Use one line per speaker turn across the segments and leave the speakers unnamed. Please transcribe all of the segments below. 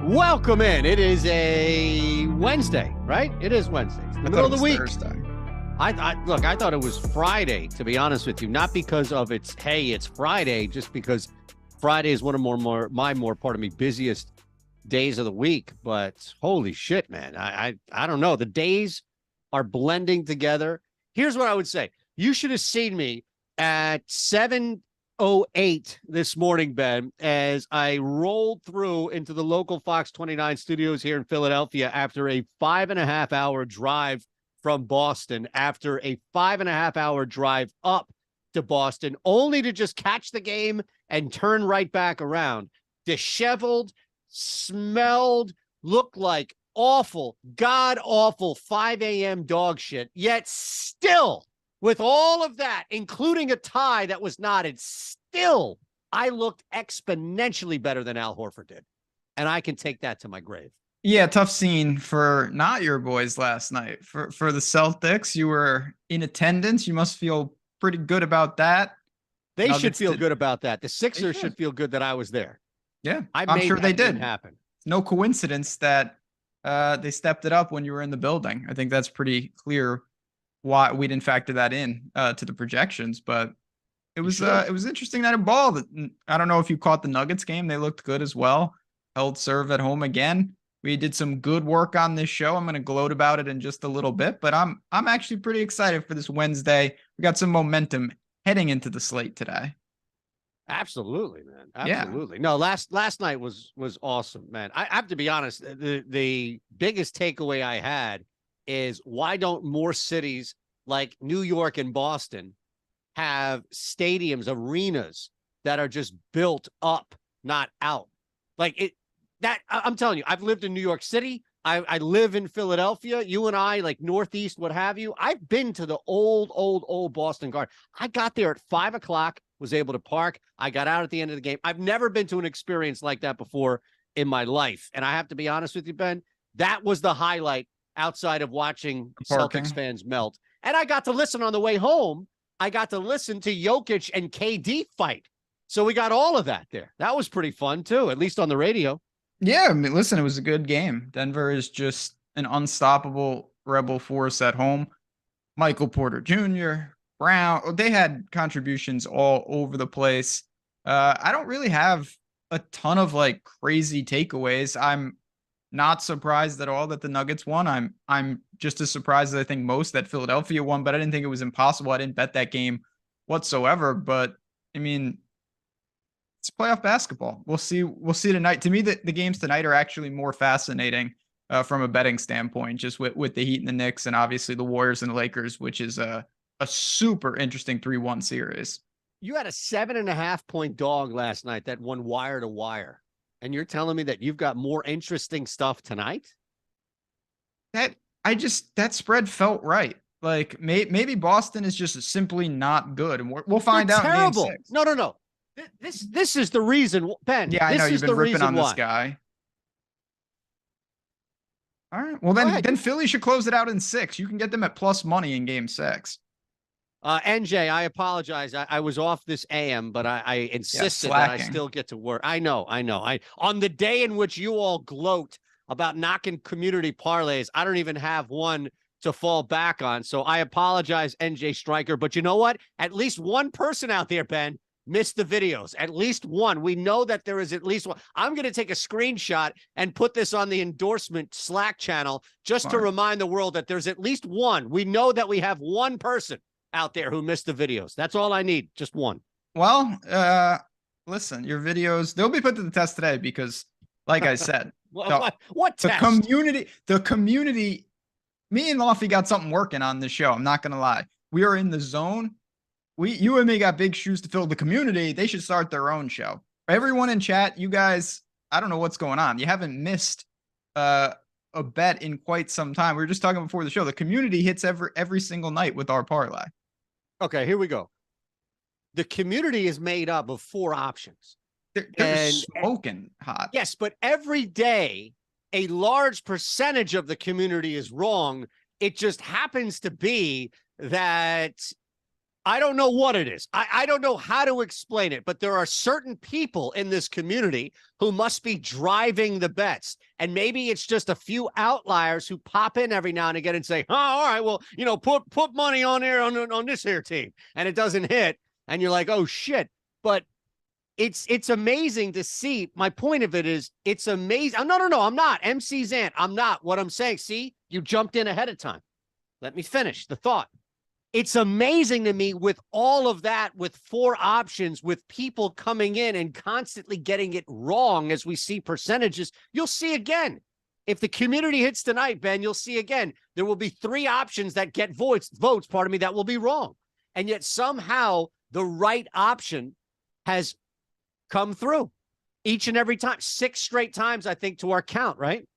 Welcome in. It is a Wednesday, right? It is Wednesday. It's the middle of the week.
Thursday.
Look, I thought it was Friday, to be honest with you. Not because of it's Friday, just because Friday is one of my busiest days of the week. But holy shit, man. I don't know. The days are blending together. Here's what I would say. You should have seen me at 7:08 this morning, Ben, as I rolled through into the local Fox 29 studios here in Philadelphia after a 5.5-hour drive from Boston, after a 5.5-hour drive up to Boston, only to just catch the game and turn right back around. Disheveled, smelled, looked like awful, god-awful 5 a.m. dog shit, yet still, with all of that, including a tie that was knotted, still, I looked exponentially better than Al Horford did. And I can take that to my grave.
Yeah, tough scene for not your boys last night. For the Celtics, you were in attendance. You must feel pretty good about that.
They should feel good about that. The Sixers should feel good that I was there.
Yeah, I'm sure they did.
Happen.
No coincidence that they stepped it up when you were in the building. I think that's pretty clear why we didn't factor that in to the projections, but it was interesting that it balled. I don't know if you caught the Nuggets game. They looked good as well. Held serve at home again. We did some good work on this show. I'm going to gloat about it in just a little bit, but I'm actually pretty excited for this Wednesday. We got some momentum heading into the slate today.
Absolutely, man. Absolutely. Yeah. No, last night was awesome, man. I have to be honest. The biggest takeaway I had is, why don't more cities like New York and Boston have stadiums, arenas that are just built up, not out? I'm telling you, I've lived in New York City. I live in Philadelphia. You and I, like Northeast, what have you. I've been to the old Boston Garden. I got there at 5:00, was able to park. I got out at the end of the game. I've never been to an experience like that before in my life. And I have to be honest with you, Ben, that was the highlight outside of watching Celtics fans melt. And I got to listen on the way home. I got to listen to Jokic and KD fight. So we got all of that there. That was pretty fun too, at least on the radio.
Yeah, I mean, listen, it was a good game. Denver is just an unstoppable rebel force at home. Michael Porter Jr., Brown, they had contributions all over the place. I don't really have a ton of like crazy takeaways. I'm not surprised at all that the Nuggets won. I'm just as surprised as I think most that Philadelphia won, but I didn't think it was impossible. I didn't bet that game whatsoever. But I mean, it's playoff basketball. We'll see tonight. To me, the games tonight are actually more fascinating from a betting standpoint, just with the Heat and the Knicks, and obviously the Warriors and the Lakers, which is a super interesting 3-1 series.
You had a 7.5-point dog last night that won wire to wire, and you're telling me that you've got more interesting stuff tonight?
That spread felt right. Like maybe Boston is just simply not good, and we'll find out.
Terrible.
In Game 6.
No. This is the reason, Ben.
Yeah, I know you've been ripping on this guy. All right. Well, then Philly should close it out in 6. You can get them at plus money in Game 6.
NJ, I apologize. I was off this AM, but I insisted that I still get to work. I know. On the day in which you all gloat about knocking community parlays, I don't even have one to fall back on. So I apologize, NJ Stryker. But you know what? At least one person out there, Ben, missed the videos. At least one. We know that there is at least one. I'm going to take a screenshot and put this on the endorsement Slack channel just to remind the world that there's at least one. We know that we have one person out there who missed the videos. That's all I need. Just one.
Well, listen, your videos, they'll be put to the test today because, like I said,
what test?
The community, me and Lofty got something working on this show. I'm not going to lie. We are in the zone. You and me got big shoes to fill. The community, they should start their own show. Everyone in chat, you guys, I don't know what's going on. You haven't missed a bet in quite some time. We were just talking before the show. The community hits every single night with our parlay.
Okay, here we go. The community is made up of 4 options.
They're smoking hot.
Yes, but every day, a large percentage of the community is wrong. It just happens to be that I don't know what it is. I don't know how to explain it, but there are certain people in this community who must be driving the bets. And maybe it's just a few outliers who pop in every now and again and say, oh, all right, well, put money on there on this here team. And it doesn't hit. And you're like, oh, shit. But it's amazing to see. My point of it is it's amazing. No, I'm not. MC's Ant. I'm not. What I'm saying, see, you jumped in ahead of time. Let me finish the thought. It's amazing to me with all of that, with 4 options, with people coming in and constantly getting it wrong as we see percentages. You'll see again. If the community hits tonight, Ben, you'll see again. There will be 3 options that get votes, that will be wrong. And yet somehow the right option has come through each and every time. 6 straight times, I think, to our count, right?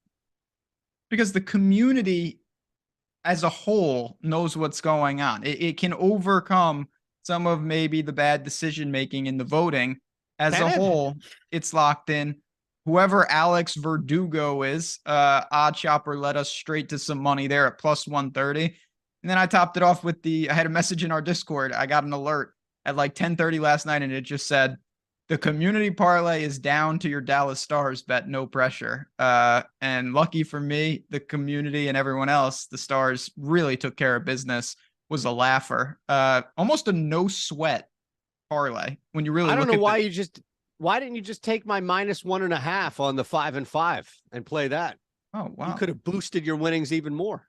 Because the community as a whole knows what's going on. It can overcome some of maybe the bad decision-making in the voting. As a whole, it's locked in. Whoever Alex Verdugo is, Oddshopper led us straight to some money there at plus 130. And then I topped it off with I had a message in our Discord. I got an alert at like 10:30 last night, and it just said, the community parlay is down to your Dallas Stars bet, no pressure. And lucky for me, the community and everyone else, the Stars really took care of business, was a laugher. Almost a no sweat parlay when you really
I don't know why why didn't you just take my -1.5 on the 5 and 5 and play that?
Oh, wow.
You could have boosted your winnings even more.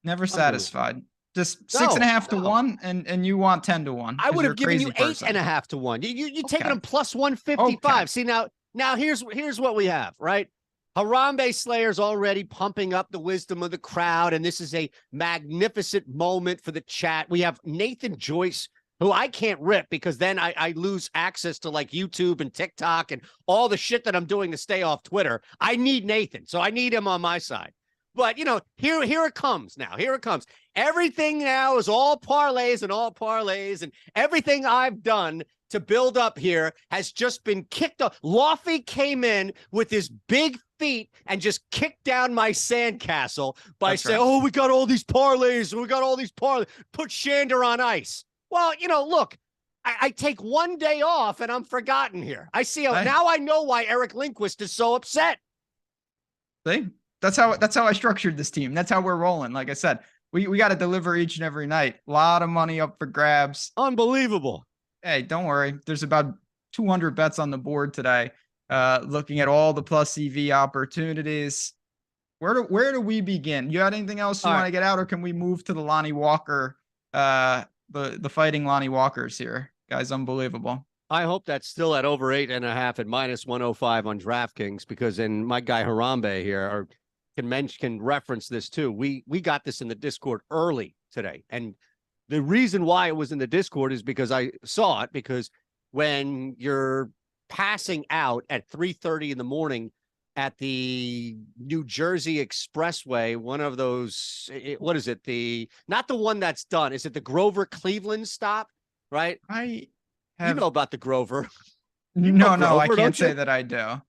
Never satisfied. Just 6.5 to 1, and you want 10 to 1.
I would have given you 8.5 to 1. You taking them plus 155. Okay. See, now here's what we have, right? Harambe Slayer's already pumping up the wisdom of the crowd, and this is a magnificent moment for the chat. We have Nathan Joyce, who I can't rip because then I lose access to like YouTube and TikTok and all the shit that I'm doing to stay off Twitter. I need Nathan, so I need him on my side. But, here it comes now. Here it comes. Everything now is all parlays, and everything I've done to build up here has just been kicked off. Lofty came in with his big feet and just kicked down my sandcastle by saying, oh, we got all these parlays. Put Shander on ice. Well, look, I take one day off and I'm forgotten here. I see now I know why Eric Lindquist is so upset.
See? That's how I structured this team. That's how we're rolling. Like I said, we got to deliver each and every night. A lot of money up for grabs.
Unbelievable.
Hey, don't worry. There's about 200 bets on the board today. Looking at all the plus EV opportunities. Where do we begin? You got anything else you want to get out, or can we move to the Lonnie Walker, the fighting Lonnie Walkers here? Guys, unbelievable.
I hope that's still at over 8.5 at -105 on DraftKings, because in my guy Harambe here can reference this too. We got this in the Discord early today, and the reason why it was in the Discord is because I saw it, because when you're passing out at 3:30 in the morning at the New Jersey Expressway, one of those, what is it? Not the one that's done. Is it the Grover Cleveland stop? Right? You know about the Grover.
No, I can't say that I do.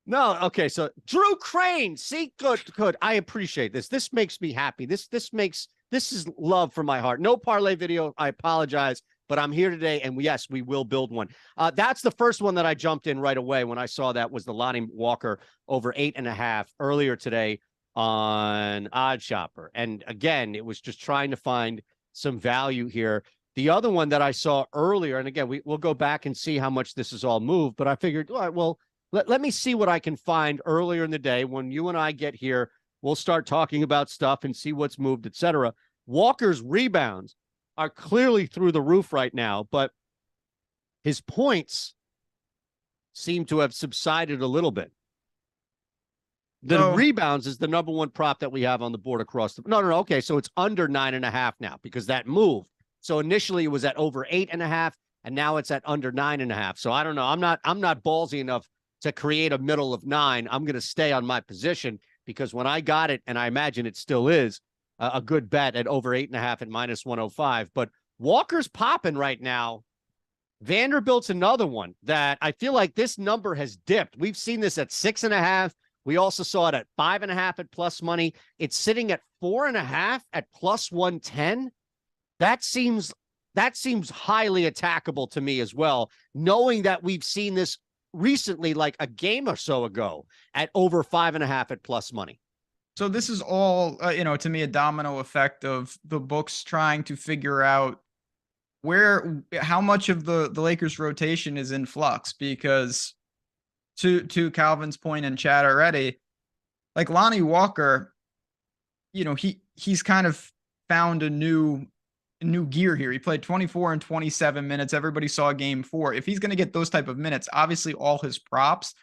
No, okay. So Drew Crane, see, good. I appreciate this. This makes me happy. This is love from my heart. No parlay video. I apologize, but I'm here today, and yes, we will build one. That's the first one that I jumped in right away when I saw that was the Lonnie Walker over 8.5 earlier today on Oddshopper. And again, it was just trying to find some value here. The other one that I saw earlier, and again, we'll go back and see how much this is all moved, but I figured, all right, well, let me see what I can find earlier in the day. When you and I get here, we'll start talking about stuff and see what's moved, etc. Walker's rebounds are clearly through the roof right now, but his points seem to have subsided a little bit. The rebounds is the number one prop that we have on the board across the. No. Okay, so it's under 9.5 now because that moved. So initially it was at over 8.5, and now it's at under 9.5. So I don't know. I'm not ballsy enough to create a middle of 9. I'm going to stay on my position, because when I got it, and I imagine it still is a good bet at over 8.5 at -105. But Walker's popping right now. Vanderbilt's another one that I feel like this number has dipped. We've seen this at 6.5. We also saw it at 5.5 at plus money. It's sitting at 4.5 at plus 110. That seems That seems highly attackable to me as well, knowing that we've seen this recently, like a game or so ago, at over 5.5 at plus money.
So this is all, to me, a domino effect of the books trying to figure out how much of the Lakers rotation is in flux, because to Calvin's point in chat already, like Lonnie Walker, he's kind of found a new gear here. He played 24 and 27 minutes. Everybody saw game 4. If he's going to get those type of minutes, obviously all his props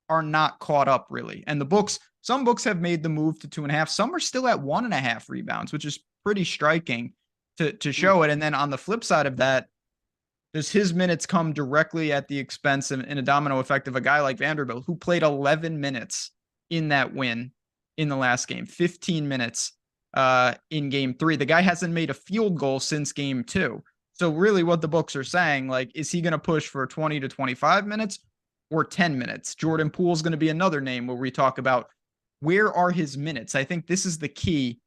are not caught up really. And some books have made the move to 2.5. Some are still at 1.5 rebounds, which is pretty striking to show it. And then on the flip side of that, does his minutes come directly at the expense in a domino effect of a guy like Vanderbilt, who played 11 minutes in that win in the last game, 15 minutes in game 3. The guy hasn't made a field goal since game 2. So really what the books are saying, like, is he going to push for 20 to 25 minutes or 10 minutes? Jordan Poole's going to be another name where we talk about where are his minutes. I think this is the key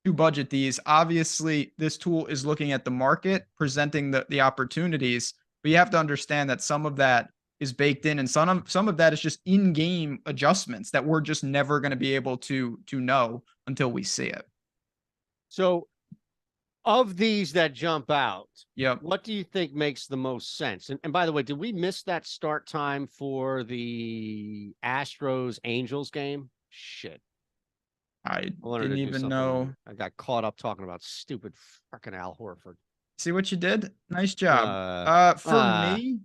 to budget these. Obviously, this tool is looking at the market, presenting the opportunities, but you have to understand that some of that is baked in, and some of that is just in-game adjustments that we're just never going to be able to know until we see it.
So of these that jump out,
yep,
what do you think makes the most sense? And by the way, did we miss that start time for the Astros Angels game? Shit.
I didn't even know.
I got caught up talking about stupid fucking Al Horford.
See what you did? Nice job. For me,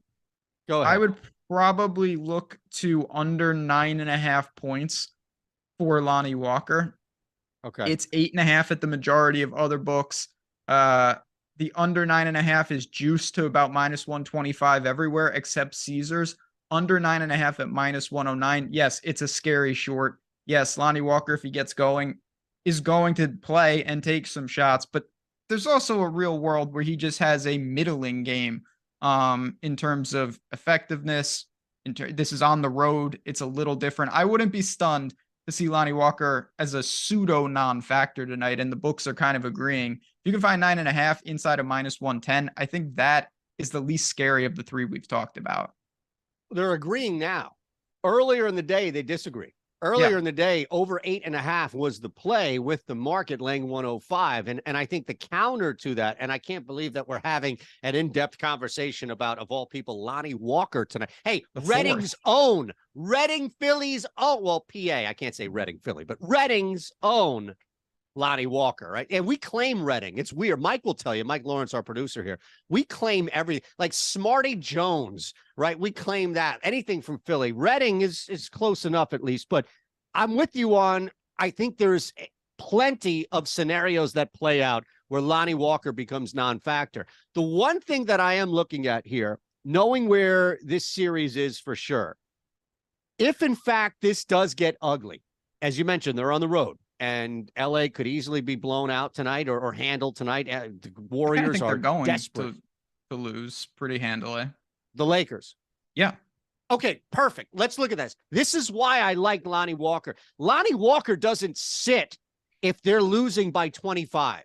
go ahead.
I would probably look to under 9.5 points for Lonnie Walker.
Okay.
It's 8.5 at the majority of other books. The under 9.5 is juiced to about -125 everywhere except Caesars. Under 9.5 at -109. Yes, it's a scary short. Yes, Lonnie Walker, if he gets going, is going to play and take some shots, but there's also a real world where he just has a middling game in terms of effectiveness. This is on the road. It's a little different. I wouldn't be stunned to see Lonnie Walker as a pseudo non-factor tonight, and the books are kind of agreeing. If you can find 9.5 inside of -110, I think that is the least scary of the 3 we've talked about.
They're agreeing now. Earlier in the day, they disagree. Earlier in the day, over 8.5 was the play with the market laying 105. And I think the counter to that, and I can't believe that we're having an in-depth conversation about, of all people, Lonnie Walker tonight. Hey, Reading's own, Reading, Philly's own, well, PA, I can't say Reading, Philly, but Reading's own Lonnie Walker, right? And we claim Reading. It's weird. Mike will tell you, Mike Lawrence, our producer here, we claim everything, like Smarty Jones, right? We claim that. Anything from Philly. Reading is close enough at least, but I'm with you on, I think there's plenty of scenarios that play out where Lonnie Walker becomes non-factor. The one thing that I am looking at here, knowing where this series is for sure, if in fact this does get ugly, as you mentioned, they're on the road, and LA could easily be blown out tonight or handled tonight. The Warriors are
going
desperate
to lose pretty handily.
The Lakers.
Yeah.
Okay, perfect. Let's look at this. This is why I like Lonnie Walker. Lonnie Walker doesn't sit if they're losing by 25.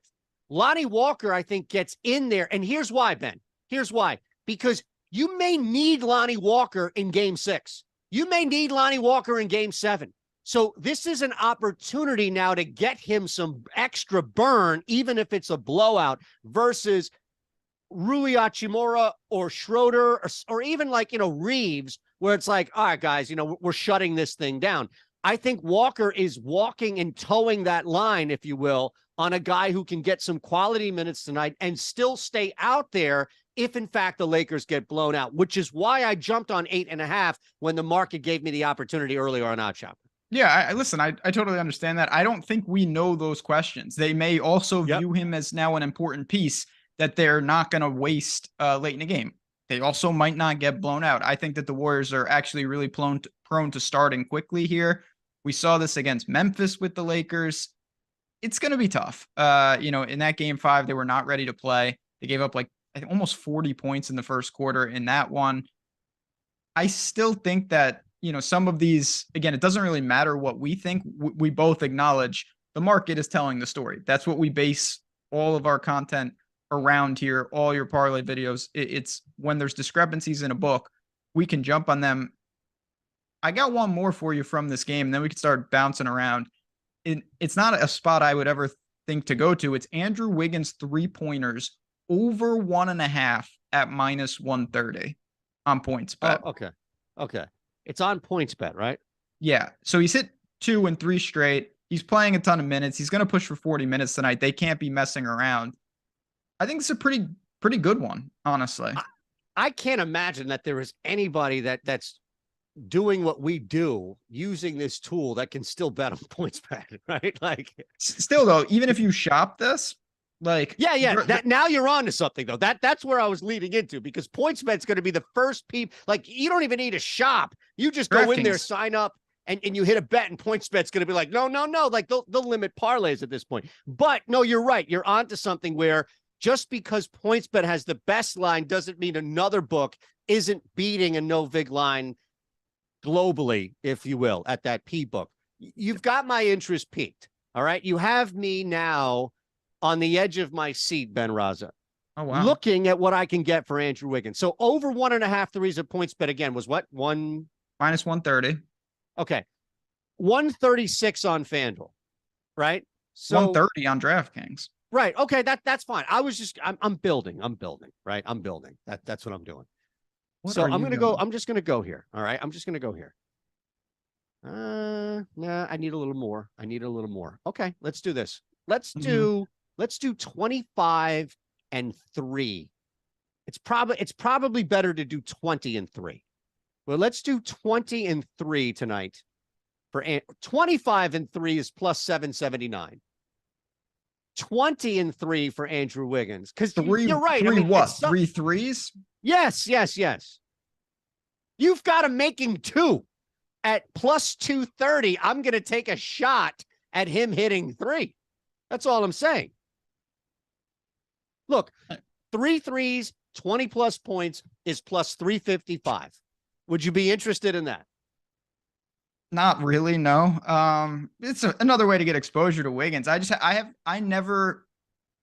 Lonnie Walker, I think, gets in there. And here's why, Ben. Here's why. Because you may need Lonnie Walker in game 6. You may need Lonnie Walker in game 7. So this is an opportunity now to get him some extra burn, even if it's a blowout, versus Rui Hachimura or Schroeder or even like, Reeves, where it's like, all right, guys, we're shutting this thing down. I think Walker is walking and towing that line, if you will, on a guy who can get some quality minutes tonight and still stay out there if, in fact, the Lakers get blown out, which is why I jumped on 8.5 when the market gave me the opportunity earlier on Oddshopper.
Yeah, listen, I totally understand that. I don't think we know those questions. They may also view him as now an important piece that they're not going to waste late in the game. They also might not get blown out. I think that the Warriors are actually really prone to starting quickly here. We saw this against Memphis with the Lakers. It's going to be tough. In that game 5, they were not ready to play. They gave up almost 40 points in the first quarter in that one. I still think that, some of these, again, it doesn't really matter what we think. We both acknowledge the market is telling the story. That's what we base all of our content around here, all your parlay videos. It's when there's discrepancies in a book, we can jump on them. I got one more for you from this game, and then we can start bouncing around. It's not a spot I would ever think to go to. It's Andrew Wiggins 3-pointers over 1.5 at -130 on points bet.
Oh, okay. It's on points bet, right?
Yeah. So he's hit 2 and 3 straight. He's playing a ton of minutes. He's going to push for 40 minutes tonight. They can't be messing around. I think it's a pretty good one, honestly.
I can't imagine that there is anybody that's doing what we do using this tool that can still bet on points bet, right? Like,
still though, even if you shop this, like,
yeah. That now you're on to something though. That's where I was leading into, because points bet's going to be the first people. Like, you don't even need a shop. You just go in there, sign up, and you hit a bet, and points bet's going to be like, no. Like, they'll limit parlays at this point. But no, you're right. You're on to something where just because points bet has the best line doesn't mean another book isn't beating a no vig line globally, if you will, at that P book. You've got my interest peaked. All right. You have me now on the edge of my seat, Ben Rasa.
Oh, wow.
Looking at what I can get for Andrew Wiggins. So over 1.5 threes at points bet again was what?
-130.
Okay. 136 on FanDuel. Right. So
130 on DraftKings.
Right. Okay. That's fine. I'm building. Right. I'm building. That's what I'm doing. So I'm just going to go here. All right. I'm just going to go here. Nah, I need a little more. Okay. Let's do this. Let's do 25 and 3. It's probably better to do 20 and 3. Well, let's do 20 and 3 tonight. For 25 and 3 is plus 779. 20 and 3 for Andrew Wiggins. Because you're right.
Three what? 3 threes?
Yes. You've got him making 2 at plus 230. I'm going to take a shot at him hitting 3. That's all I'm saying. Look, 3 threes, 20 plus points is plus 355. Would you be interested in that?
Not really, no. It's another way to get exposure to Wiggins. I never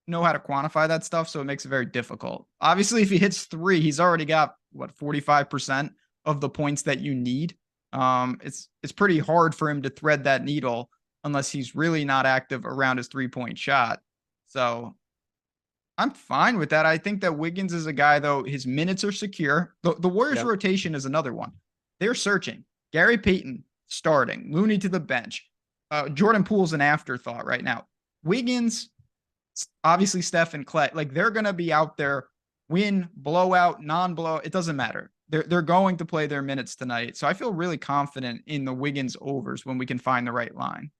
know how to quantify that stuff, so it makes it very difficult. Obviously, if he hits 3, he's already got 45% of the points that you need. It's pretty hard for him to thread that needle unless he's really not active around his 3-point shot. So I'm fine with that. I think that Wiggins is a guy, though, his minutes are secure. The Warriors rotation is another one. They're searching. Gary Payton starting, Looney to the bench. Jordan Poole's an afterthought right now. Wiggins, obviously Steph and Klay, like, they're going to be out there, win, blowout, non-blowout. It doesn't matter. They're going to play their minutes tonight. So I feel really confident in the Wiggins overs when we can find the right line.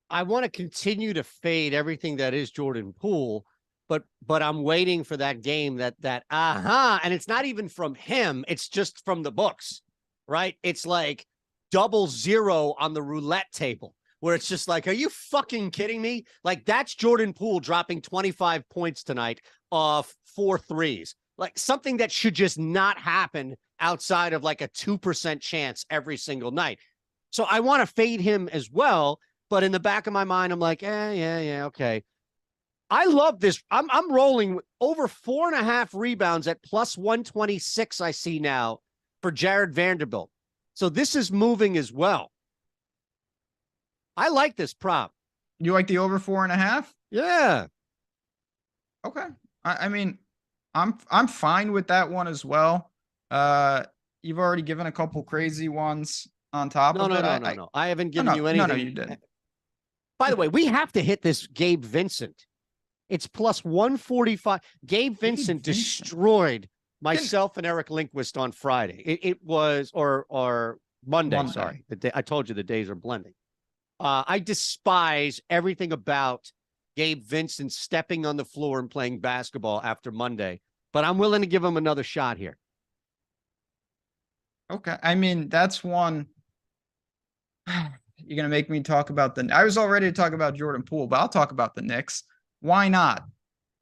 I want to continue to fade everything that is Jordan Poole, but I'm waiting for that game and it's not even from him. It's just from the books, right? It's like 00 on the roulette table, where it's just like, are you fucking kidding me? Like, that's Jordan Poole dropping 25 points tonight off 4 threes. Like, something that should just not happen outside of like a 2% chance every single night. So I want to fade him as well. But in the back of my mind, I'm like, yeah, okay. I love this. I'm rolling with over 4.5 rebounds at plus 126. I see now for Jared Vanderbilt. So this is moving as well. I like this prop.
You like the over 4.5?
Yeah.
Okay. I mean, I'm fine with that one as well. You've already given a couple crazy ones on top of it.
No. I haven't given you anything.
No, you didn't.
By the way, we have to hit this Gabe Vincent. It's plus 145. Gabe Vincent destroyed myself and Eric Lindquist on Friday. It was or Monday. Sorry, I told you the days are blending. I despise everything about Gabe Vincent stepping on the floor and playing basketball after Monday, but I'm willing to give him another shot here.
Okay, I mean, that's one. You're gonna make me talk about I was all ready to talk about Jordan Poole, but I'll talk about the Knicks. Why not?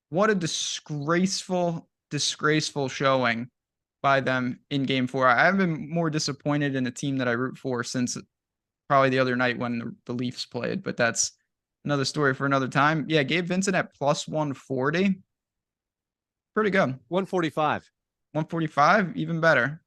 What a disgraceful showing by them in Game 4. I haven't been more disappointed in a team that I root for since probably the other night when the Leafs played, but that's another story for another time. Yeah, Gabe Vincent at plus 140. Pretty good.
145.
145, even better.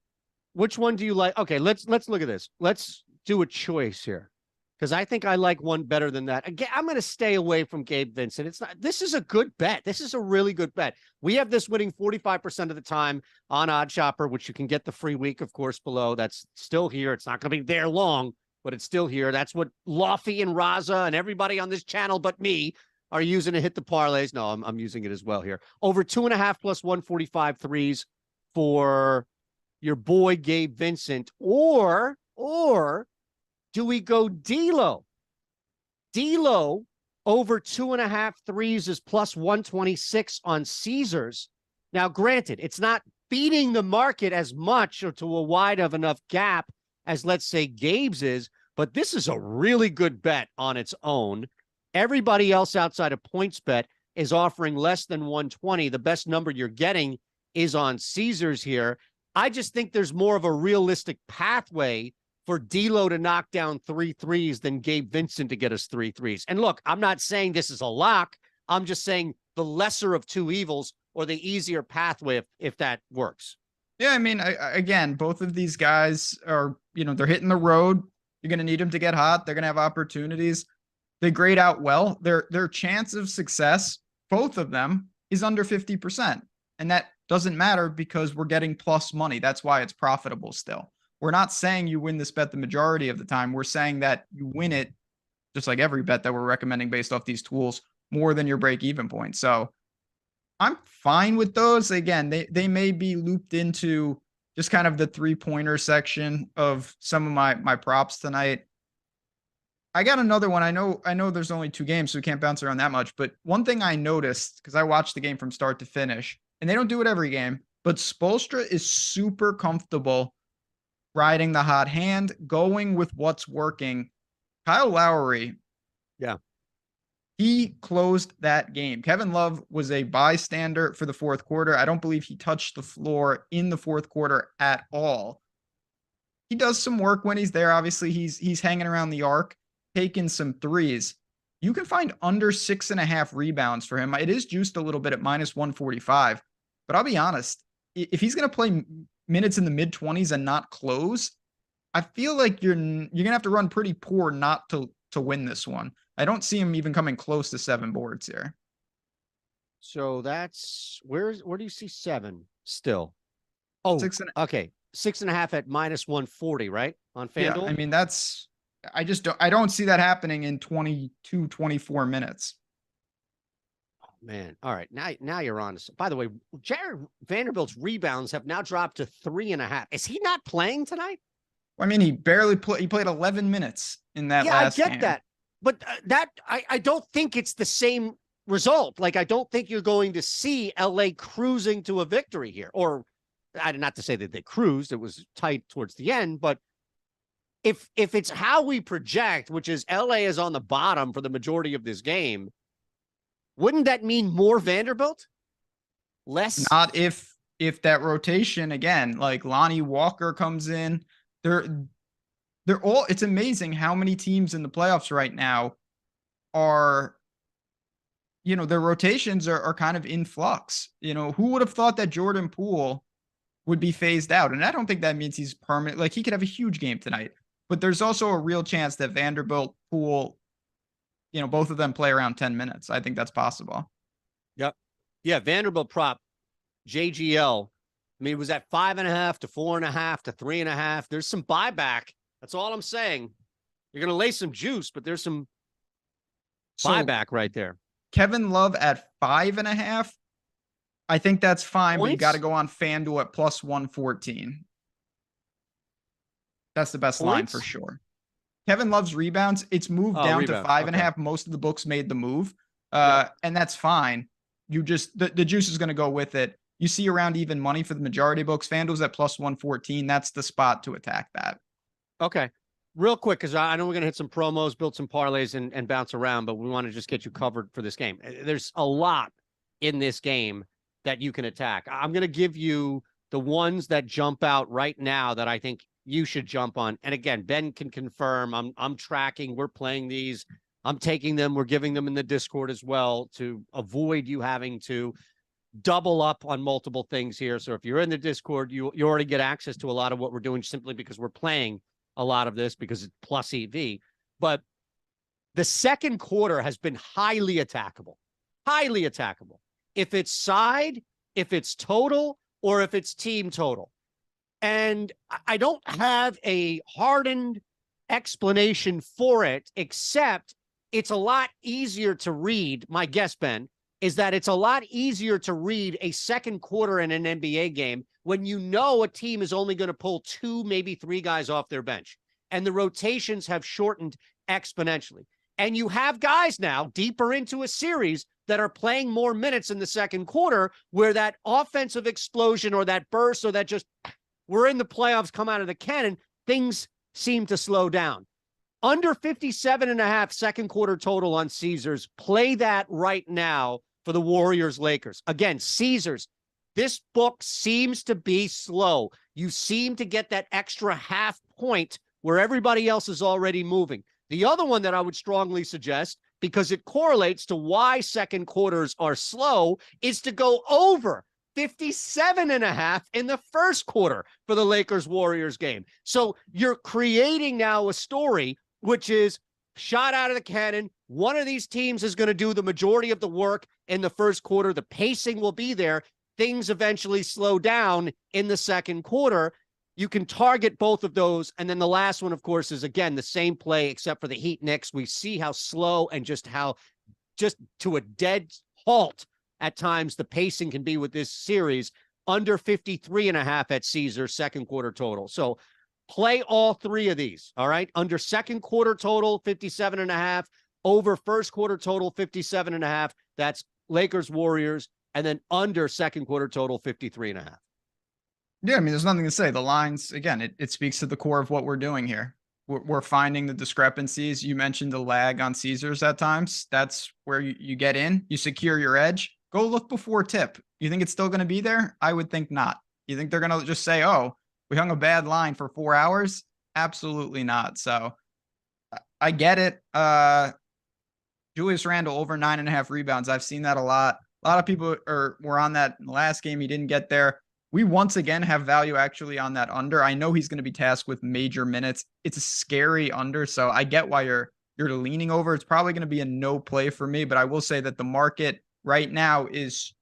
Which one do you like? Okay, let's look at this. Let's do a choice here, because I think I like one better than that. Again, I'm going to stay away from Gabe Vincent. It's not. This is a good bet. This is a really good bet. We have this winning 45% of the time on Oddshopper, which you can get the free week, of course, below. That's still here. It's not going to be there long, but it's still here. That's what Lofty and Rasa and everybody on this channel but me are using to hit the parlays. No, I'm using it as well here. Over 2.5 plus 145 threes for your boy Gabe Vincent, or do we go D'Lo? D'Lo over 2.5 threes is plus 126 on Caesars. Now, granted, it's not beating the market as much or to a wide of enough gap as, let's say, Gabe's is, but this is a really good bet on its own. Everybody else outside of PointsBet is offering less than 120. The best number you're getting is on Caesars here. I just think there's more of a realistic pathway for D'Lo to knock down 3 threes than Gabe Vincent to get us 3 threes. And look, I'm not saying this is a lock. I'm just saying the lesser of two evils, or the easier pathway if that works.
Yeah, I mean, again, both of these guys are, they're hitting the road. You're going to need them to get hot. They're going to have opportunities. They grade out well. Their chance of success, both of them, is under 50%. And that doesn't matter because we're getting plus money. That's why it's profitable still. We're not saying you win this bet the majority of the time. We're saying that you win it, just like every bet that we're recommending based off these tools, more than your break-even point. So I'm fine with those. Again, they may be looped into just kind of the three-pointer section of some of my props tonight. I got another one. I know there's only 2 games, so we can't bounce around that much. But one thing I noticed, because I watched the game from start to finish, and they don't do it every game, but Spoelstra is super comfortable riding the hot hand, going with what's working. Kyle Lowry,
yeah,
he closed that game. Kevin Love was a bystander for the fourth quarter. I don't believe he touched the floor in the fourth quarter at all. He does some work when he's there. Obviously, he's hanging around the arc, taking some threes. You can find under 6.5 rebounds for him. It is juiced a little bit at minus 145, but I'll be honest, if he's going to play minutes in the mid-20s and not close, I feel like you're going to have to run pretty poor not to win this one. I don't see him even coming close to 7 boards here.
So that's where do you see 7 still? Oh, 6.5 at minus 140, right? On FanDuel?
Yeah, I mean, I don't see that happening in 22, 24 minutes.
Oh, man. All right. Now you're on. By the way, Jared Vanderbilt's rebounds have now dropped to 3.5. Is he not playing tonight?
I mean, he barely played. He played 11 minutes in that last game.
I get that. But I don't think it's the same result. Like, I don't think you're going to see LA cruising to a victory here. Or, not to say that they cruised. It was tight towards the end. But if it's how we project, which is LA is on the bottom for the majority of this game, wouldn't that mean more Vanderbilt? Less?
Not if that rotation, again, like Lonnie Walker comes in. They're all, it's amazing how many teams in the playoffs right now are, their rotations are kind of in flux. Who would have thought that Jordan Poole would be phased out? And I don't think that means he's permanent. Like, he could have a huge game tonight, but there's also a real chance that Vanderbilt, Poole, both of them play around 10 minutes. I think that's possible.
Yep. Yeah. Vanderbilt prop JGL. I mean, it was at 5.5 to 4.5 to 3.5. There's some buyback. That's all I'm saying. You're going to lay some juice, but there's some buyback right there.
Kevin Love at 5.5. I think that's fine, but you got to go on FanDuel at plus 114. That's the best line for sure. Kevin Love's rebounds, it's moved down to 5.5. Okay. Most of the books made the move, and that's fine. You just the juice is going to go with it. You see around even money for the majority of books. FanDuel's at plus 114. That's the spot to attack that.
Okay. Real quick, because I know we're going to hit some promos, build some parlays, and bounce around, but we want to just get you covered for this game. There's a lot in this game that you can attack. I'm going to give you the ones that jump out right now that I think you should jump on. And again, Ben can confirm. I'm tracking. We're playing these. I'm taking them. We're giving them in the Discord as well to avoid you having to double up on multiple things here. So if you're in the Discord, you already get access to a lot of what we're doing simply because we're playing a lot of this because it's plus EV. But the second quarter has been highly attackable. Highly attackable. If it's side, if it's total, or if it's team total. And I don't have a hardened explanation for it, except it's a lot easier to read. My guess, Ben, is that it's a lot easier to read a second quarter in an NBA game when you know a team is only going to pull 2, maybe 3 guys off their bench. And the rotations have shortened exponentially. And you have guys now deeper into a series that are playing more minutes in the second quarter where that offensive explosion or that burst or that just we're in the playoffs come out of the cannon, things seem to slow down. Under 57.5 second quarter total on Caesars. Play that right now for the Warriors-Lakers. Again, Caesars, this book seems to be slow. You seem to get that extra half point where everybody else is already moving. The other one that I would strongly suggest, because it correlates to why second quarters are slow, is to go over 57.5 in the first quarter for the Lakers-Warriors game. So you're creating now a story, which is shot out of the cannon. One of these teams is going to do the majority of the work in the first quarter. The pacing will be there. Things eventually slow down in the second quarter. You can target both of those. And then the last one, of course, is, again, the same play, except for the Heat-Knicks. We see how slow and just to a dead halt at times the pacing can be with this series. Under 53.5 at Caesars second quarter total. So play all 3 of these. All right. Under second quarter total, 57.5. Over first quarter total, 57.5. That's Lakers Warriors. And then under second quarter total, 53.5.
Yeah, I mean, there's nothing to say. The lines, again, it speaks to the core of what we're doing here. We're finding the discrepancies. You mentioned the lag on Caesars at times. That's where you get in, you secure your edge. Go look before tip. You think it's still going to be there? I would think not. You think they're going to just say, oh, we hung a bad line for 4 hours? Absolutely not. So I get it. Julius Randle over 9.5 rebounds. I've seen that a lot. A lot of people were on that in the last game. He didn't get there. We once again have value actually on that under. I know he's going to be tasked with major minutes. It's a scary under, so I get why you're leaning over. It's probably going to be a no play for me, but I will say that the market right now is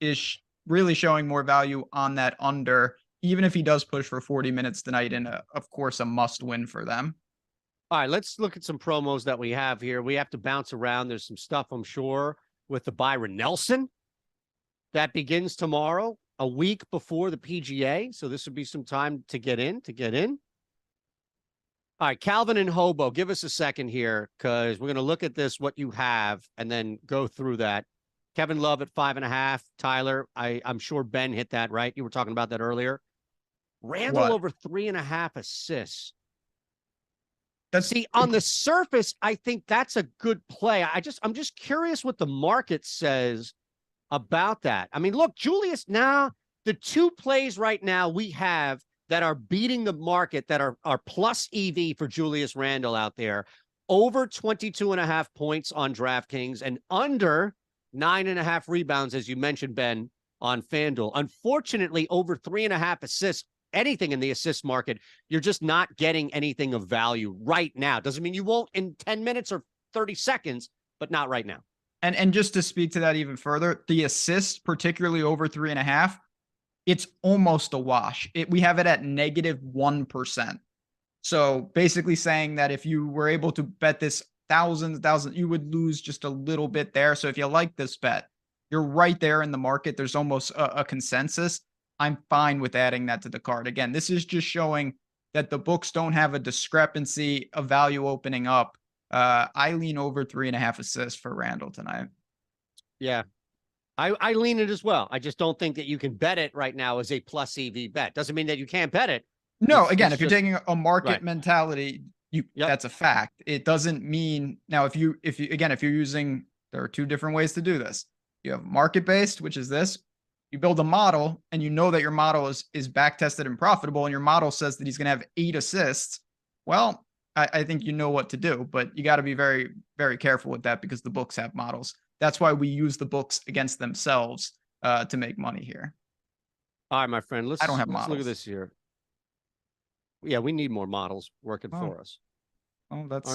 really showing more value on that under, even if he does push for 40 minutes tonight, and of course a must win for them.
All right, let's look at some promos that we have here. We have to bounce around. There's some stuff, I'm sure, with the Byron Nelson that begins tomorrow, a week before the PGA. So this would be some time to get in. All right, Calvin and Hobo, give us a second here because we're going to look at this, what you have, and then go through that. Kevin Love at 5.5. Tyler, I'm sure Ben hit that, right? You were talking about that earlier. Randle over 3.5 assists. See, on the surface, I think that's a good play. I'm just curious what the market says about that. I mean, look, Julius, now the 2 plays right now we have that are beating the market that are plus EV for Julius Randle out there, over 22.5 points on DraftKings and under 9.5 rebounds, as you mentioned, Ben, on FanDuel. Unfortunately, over 3.5 assists, anything in the assist market, you're just not getting anything of value right now. Doesn't mean you won't in 10 minutes or 30 seconds, but not right now.
And just to speak to that even further, the assists, particularly over 3.5, it's almost a wash. We have it at -1%. So basically saying that if you were able to bet this thousands, you would lose just a little bit there. So if you like this bet, you're right there in the market. There's almost a consensus. I'm fine with adding that to the card. Again, this is just showing that the books don't have a discrepancy of value opening up. I lean over 3.5 assists for Randle tonight.
Yeah, I lean it as well. I just don't think that you can bet it right now as a plus EV bet. Doesn't mean that you can't bet it.
No, again, if you're taking a market mentality, that's a fact. It doesn't mean now if you're using, there are 2 different ways to do this. You have market-based, which is this. You build a model and you know that your model is back tested and profitable, and your model says that he's going to have 8 assists. Well, I think you know what to do, but you got to be very, very careful with that because the books have models. That's why we use the books against themselves to make money here.
All right, my friend.
I don't have
Let's look at
models.
this here. Yeah, we need more models working
Oh,
for us.
oh, that's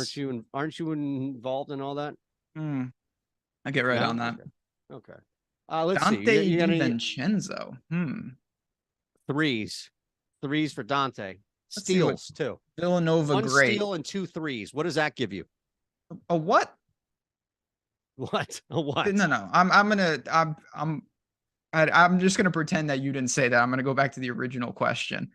Aren't you involved in all that?
I get right
No?
on that.
Okay. Let's see.
Dante
You got any
DiVincenzo.
threes for Dante?
Let's see what
Steals too.
Villanova
One
great.
steal and 2 threes. What does that give you?
A what?
What? A what?
No. I'm just gonna pretend that you didn't say that. I'm gonna go back to the original question.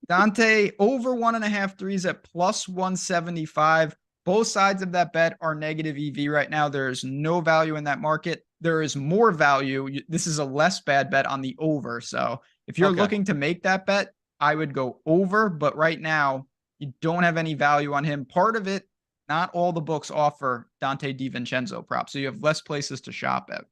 Dante over 1.5 threes at plus 175. Both sides of that bet are negative EV right now. There is no value in that market. There is more value. This is a less bad bet on the over. So if you're looking to make that bet, I would go over. But right now, you don't have any value on him. Part of it, not all the books offer Dante DiVincenzo props. So you have less places to shop at.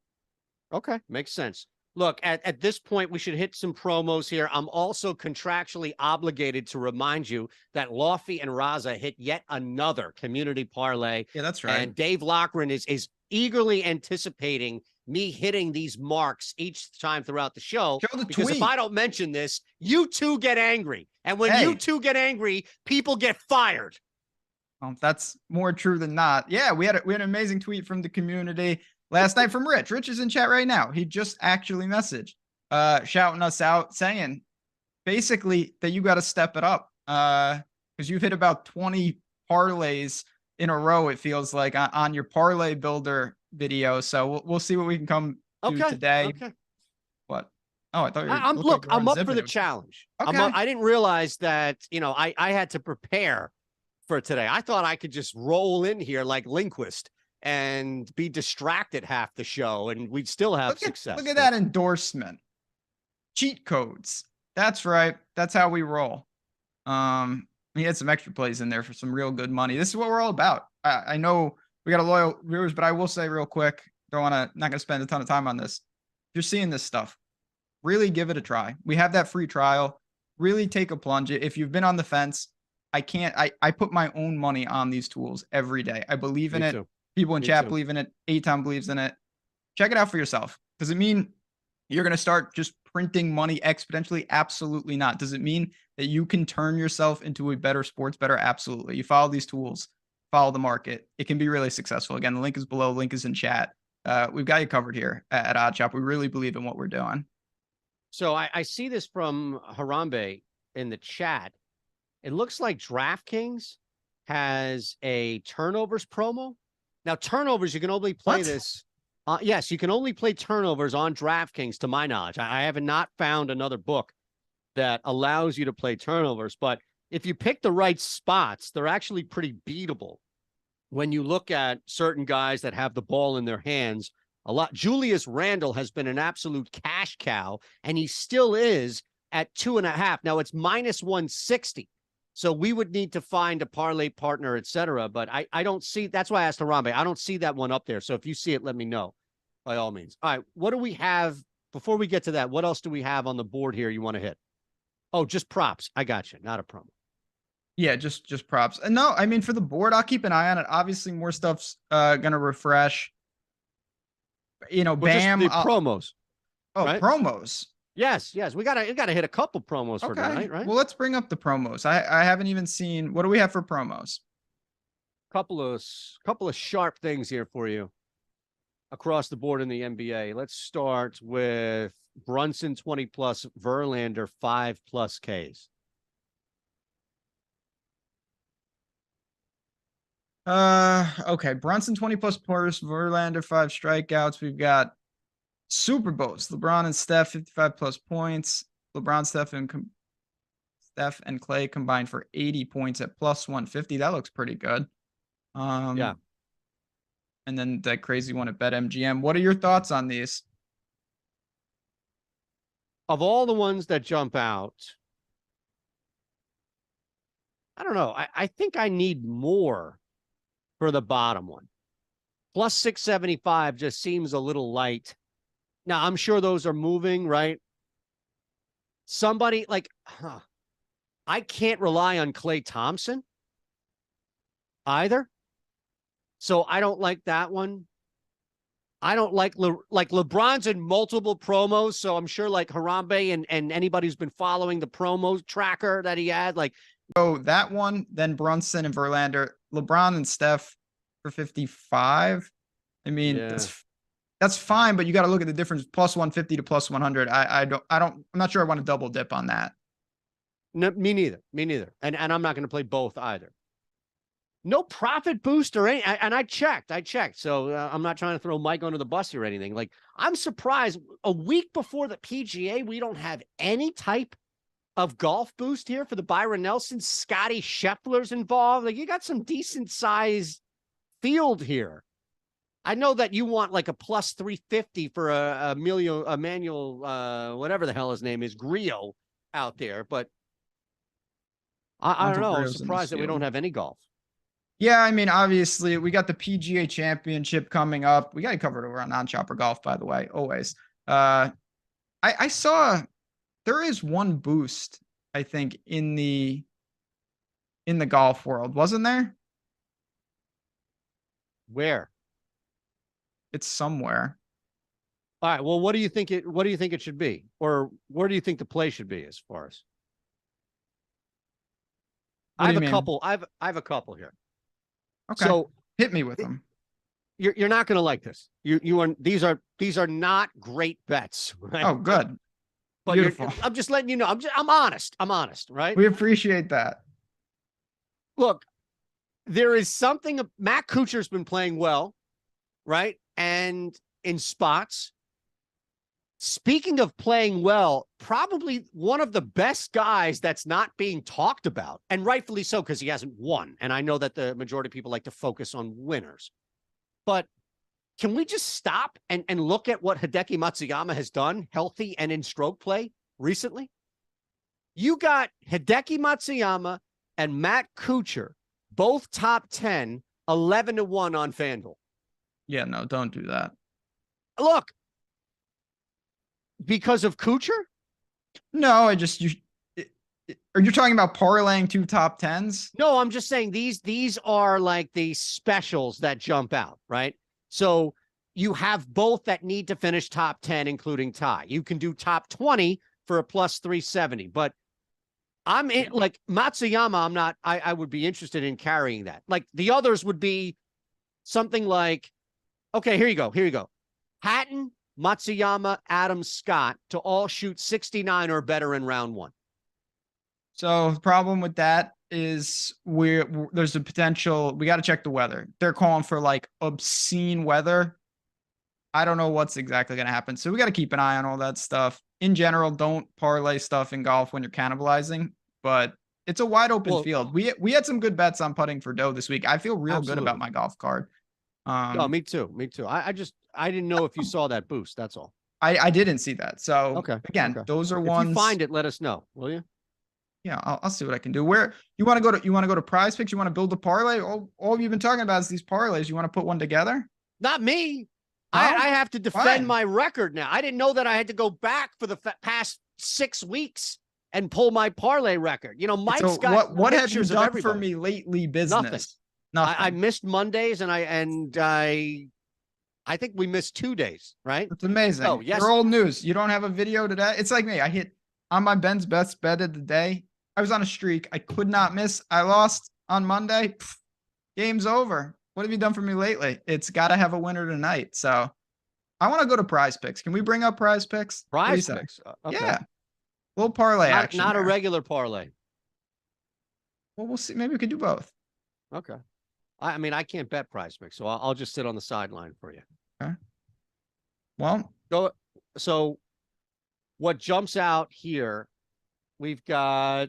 Okay, makes sense. Look, at this point, we should hit some promos here. I'm also contractually obligated to remind you that Lofty and Rasa hit yet another community parlay.
Yeah, that's right.
And Dave Lochran is eagerly anticipating me hitting these marks each time throughout the show. Because if I don't mention this, you two get angry. And when you two get angry, people get fired.
Well, that's more true than not. Yeah, we had an amazing tweet from the community last night from Rich. Rich is in chat right now. He just actually messaged, shouting us out, saying basically that you got to step it up because you've hit about 20 parlays in a row, it feels like, on your parlay builder video. So we'll see what we can come do today.
Okay.
What? Oh, I thought you
were I'm up for the challenge.
Okay.
I didn't realize that, I had to prepare for today. I thought I could just roll in here like Lindquist and be distracted half the show and we'd still have success.
Look at that endorsement. Cheat codes. That's right. That's how we roll. He had some extra plays in there for some real good money. This is what we're all about. I know we got a loyal viewers, but I will say real quick, not going to spend a ton of time on this. If you're seeing this stuff, really give it a try. We have that free trial. Really take a plunge. If you've been on the fence, I put my own money on these tools every day. I believe in it.
Too.
People in chat believe in it. Eytan believes in it. Check it out for yourself. Does it mean you're going to start just printing money exponentially? Absolutely not. Does it mean that you can turn yourself into a better sports bettor? Absolutely. You follow these tools, follow the market. It can be really successful. Again, the link is below. Link is in chat. We've got you covered here at Oddshopper. We really believe in what we're doing.
So I see this from Harambe in the chat. It looks like DraftKings has a turnovers promo. Now, turnovers, you can only play this. Yes, you can only play turnovers on DraftKings, to my knowledge. I have not found another book that allows you to play turnovers. But if you pick the right spots, they're actually pretty beatable. When you look at certain guys that have the ball in their hands a lot, Julius Randle has been an absolute cash cow, and he still is at 2.5. Now, it's minus 160. So we would need to find a parlay partner, etc. But I don't see. That's why I asked Harambe. I don't see that one up there. So if you see it, let me know by all means. All right. What do we have before we get to that? What else do we have on the board here you want to hit? Oh, just props. I got you. Not a promo.
Yeah, just props. And no, I mean, for the board, I'll keep an eye on it. Obviously, more stuff's going to refresh. Bam.
Just the promos.
Oh,
right?
Promos.
Yes. We gotta hit a couple promos for tonight, right?
Well, let's bring up the promos. I haven't even seen. What do we have for promos?
Couple of sharp things here for you across the board in the NBA. Let's start with Brunson 20+, Verlander 5+ Ks.
Okay. Brunson 20+ points, Verlander 5 strikeouts. We've got Super Bowls. LeBron and Steph 55+ points. LeBron, Steph and Clay combined for 80 points at plus 150. That looks pretty good.
Yeah.
And then that crazy one at BetMGM. What are your thoughts on these?
Of all the ones that jump out, I don't know. I think I need more for the bottom one. Plus 675 just seems a little light. Now, I'm sure those are moving, right? Somebody like, I can't rely on Klay Thompson either. So I don't like that one. I don't like LeBron's in multiple promos, so I'm sure like Harambe and anybody who's been following the promo tracker that he had, like
that one, then Brunson and Verlander, LeBron and Steph for 55. I mean,
yeah.
that's fine, but you got to look at the difference plus 150 to plus 100. I'm not sure I want to double dip on that.
No, me neither. Me neither. And I'm not going to play both either. No profit boost or any, and I checked. So I'm not trying to throw Mike under the bus or anything. Like, I'm surprised a week before the PGA, we don't have any type of golf boost here for the Byron Nelson. Scotty Scheffler's involved. Like, you got some decent size field here. I know that you want like a plus 350 for Emmanuel, whatever the hell his name is, Grillo out there, but I don't know. I'm surprised that we don't have any golf.
Yeah, I mean, obviously, we got the PGA Championship coming up. We got to cover it over on Oddshopper Golf, by the way, always. I saw there is one boost, I think, in the golf world, wasn't there?
Where?
It's somewhere.
All right. Well, what do you think it should be? Or where do you think the play should be as far as? I have a couple. I have a couple here.
Okay. So hit me with them.
You're not going to like this. These are not great bets, right?
Oh, good.
But I'm just letting you know. I'm honest. I'm honest, right?
We appreciate that.
Look, there is something. Matt Kuchar's been playing well, right? And in spots. Speaking of playing well, probably one of the best guys that's not being talked about, and rightfully so, because he hasn't won. And I know that the majority of people like to focus on winners. But can we just stop and look at what Hideki Matsuyama has done, healthy and in stroke play recently? You got Hideki Matsuyama and Matt Kuchar, both top 10, 11-1 on FanDuel.
Yeah, no, don't do that.
Look. Because of Kuchar?
No, are you talking about parlaying two top 10s?
No, I'm just saying these are like the specials that jump out, right? So you have both that need to finish top 10, including tie. You can do top 20 for a plus 370, but I'm in, like Matsuyama, I would be interested in carrying that. Like the others would be something like, okay, here you go. Hatton, Matsuyama, Adams, Scott to all shoot 69 or better in round one.
So the problem with that is there's a potential. We got to check the weather. They're calling for like obscene weather. I don't know what's exactly going to happen. So we got to keep an eye on all that stuff. In general, don't parlay stuff in golf when you're cannibalizing, but it's a wide open field. We had some good bets on putting for dough this week. I feel real good about my golf card.
Oh, me too. I didn't know if you saw that boost. That's all.
I didn't see that. So again, those are ones.
If you find it, let us know, will you?
Yeah, I'll see what I can do. Where you want to go to? You want to go to PrizePicks? You want to build a parlay? All you've been talking about is these parlays. You want to put one together?
Not me. I have to defend my record now. I didn't know that I had to go back for the past 6 weeks and pull my parlay record. You know, Mike's got
what have you done for me lately? Business. Nothing.
I missed Mondays and I think we missed 2 days, right?
It's amazing. Oh, yes. You're old news. You don't have a video today. It's like me. I hit on my Ben's best bet of the day. I was on a streak. I could not miss. I lost on Monday. Game's over. What have you done for me lately? It's got to have a winner tonight. So I want to go to PrizePicks. Can we bring up PrizePicks?
PrizePicks.
Okay. Yeah. Little parlay action.
Not a regular parlay.
Well, we'll see. Maybe we could do both.
Okay. I mean, I can't bet PrizePicks, so I'll just sit on the sideline for you.
Okay. Well,
so what jumps out here? We've got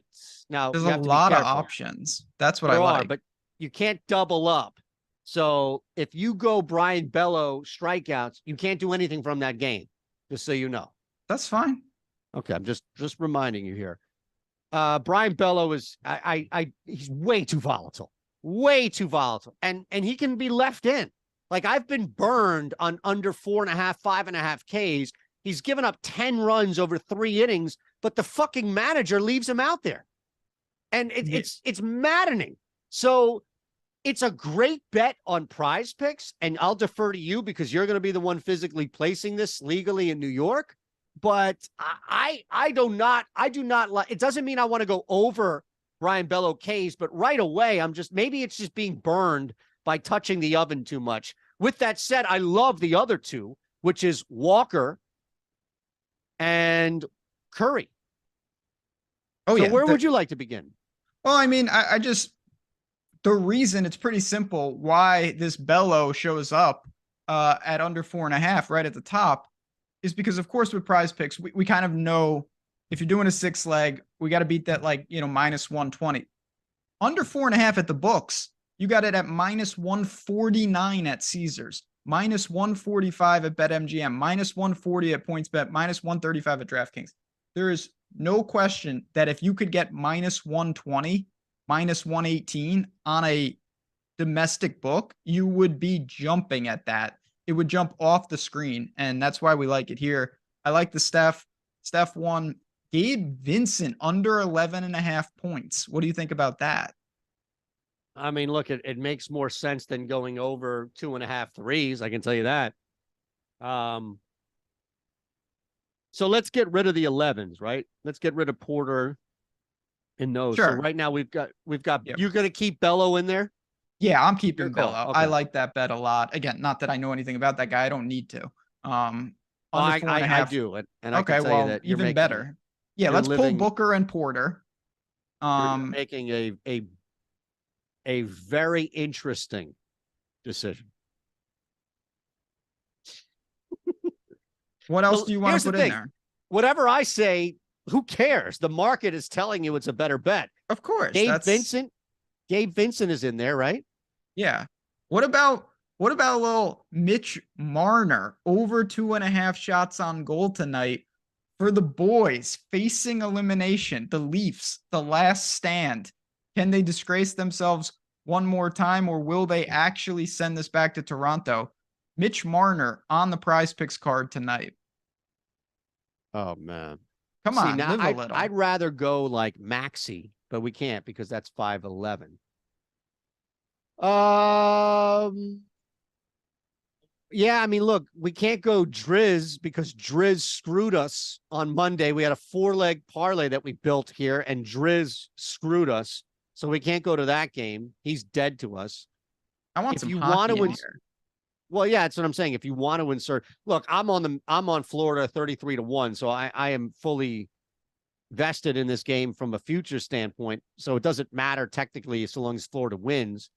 now.
There's a lot of options. That's what I like.
But you can't double up. So if you go Brian Bello strikeouts, you can't do anything from that game. Just so you know.
That's fine.
Okay, I'm just reminding you here. Brian Bello is he's way too volatile. Way too volatile. And he can be left in. Like I've been burned on under 4.5, 5.5 Ks. He's given up 10 runs over 3 innings, but the fucking manager leaves him out there. And it's maddening. So It's a great bet on PrizePicks, and I'll defer to you because you're going to be the one physically placing this legally in New York. But I do not like. It doesn't mean I want to go over Brian Bello K's, but right away maybe it's just being burned by touching the oven too much. With that said, I love the other two, which is Walker and Curry.
Oh,
so
yeah.
Where would you like to begin?
Well, I mean, I just, the reason it's pretty simple why this Bello shows up at under 4.5 right at the top is because, of course, with PrizePicks, we kind of know if you're doing a 6-leg, we got to beat that minus 120. Under 4.5 at the books, you got it at minus 149 at Caesars, minus 145 at BetMGM, minus 140 at PointsBet, minus 135 at DraftKings. There is no question that if you could get minus 120, minus 118 on a domestic book, you would be jumping at that. It would jump off the screen, and that's why we like it here. I like the Steph one. Gabe Vincent under 11.5 points. What do you think about that?
I mean, look, it makes more sense than going over 2.5 threes. I can tell you that. So let's get rid of the 11s, right? Let's get rid of Porter and those.
Sure.
So right now we've got.
Yep.
You're going to keep Bello in there?
Yeah, I'm keeping Bello.
Okay.
I like that bet a lot. Again, not that I know anything about that guy. I don't need to. Under 4.5.
I do, and I
okay,
can tell you that
even better. Yeah, let's pull Booker and Porter.
You're making a very interesting decision.
What else do you want to put in there?
Whatever I say, who cares? The market is telling you it's a better bet.
Of course.
Gabe Vincent is in there, right?
Yeah. What about a little Mitch Marner over 2.5 shots on goal tonight for the boys facing elimination? The Leafs, the last stand. Can they disgrace themselves one more time, or will they actually send this back to Toronto? Mitch Marner on the PrizePicks card tonight.
Oh, man.
Come on,
now,
live a little.
I'd rather go like Maxey, but we can't because that's 5'11". Yeah, I mean, look, we can't go Driz because Driz screwed us on Monday. We had a 4-leg parlay that we built here, and Driz screwed us. So we can't go to that game. He's dead to us.
I want some hockey in here.
Well, yeah, that's what I'm saying. If you want to insert, look, I'm on Florida 33-1, so I am fully vested in this game from a future standpoint. So it doesn't matter technically so long as Florida wins.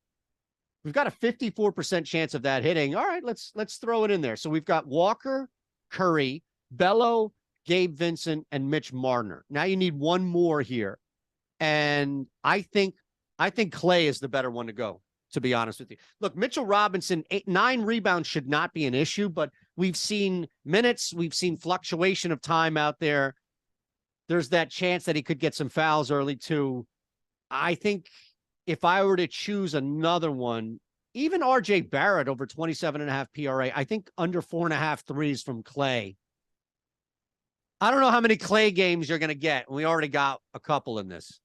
We've got a 54% chance of that hitting. All right, let's throw it in there. So we've got Walker, Curry, Bello, Gabe Vincent, and Mitch Marner. Now you need one more here. And I think Clay is the better one to go, to be honest with you. Look, Mitchell Robinson, 9 rebounds should not be an issue, but we've seen minutes, we've seen fluctuation of time out there. There's that chance that he could get some fouls early too. I think if I were to choose another one, even RJ Barrett over 27.5 PRA, I think under 4.5 threes from Clay. I don't know how many Clay games you're going to get. We already got a couple in this.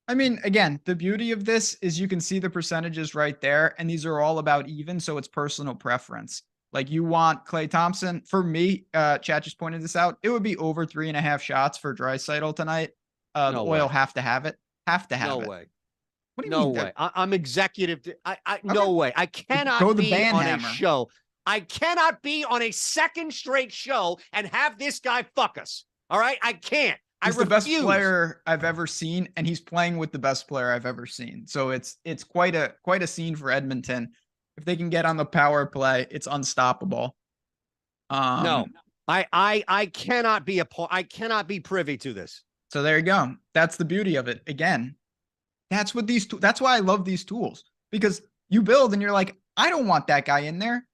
I mean, again, the beauty of this is you can see the percentages right there, and these are all about even, so it's personal preference. Like you want Klay Thompson. For me, Chat just pointed this out. It would be over 3.5 shots for Draisaitl tonight. The Oil have to have it. Have to have it.
No way.
What do you
no
mean?
way. I'm executive. No way. I cannot be on a show. I cannot be on a second straight show and have this guy fuck us. All right? I can't.
He's the best player I've ever seen, and he's playing with the best player I've ever seen. So it's quite a scene for Edmonton. If they can get on the power play, it's unstoppable.
No, I cannot be I cannot be privy to this.
So there you go. That's the beauty of it. Again, that's what that's why I love these tools, because you build and you're like, I don't want that guy in there.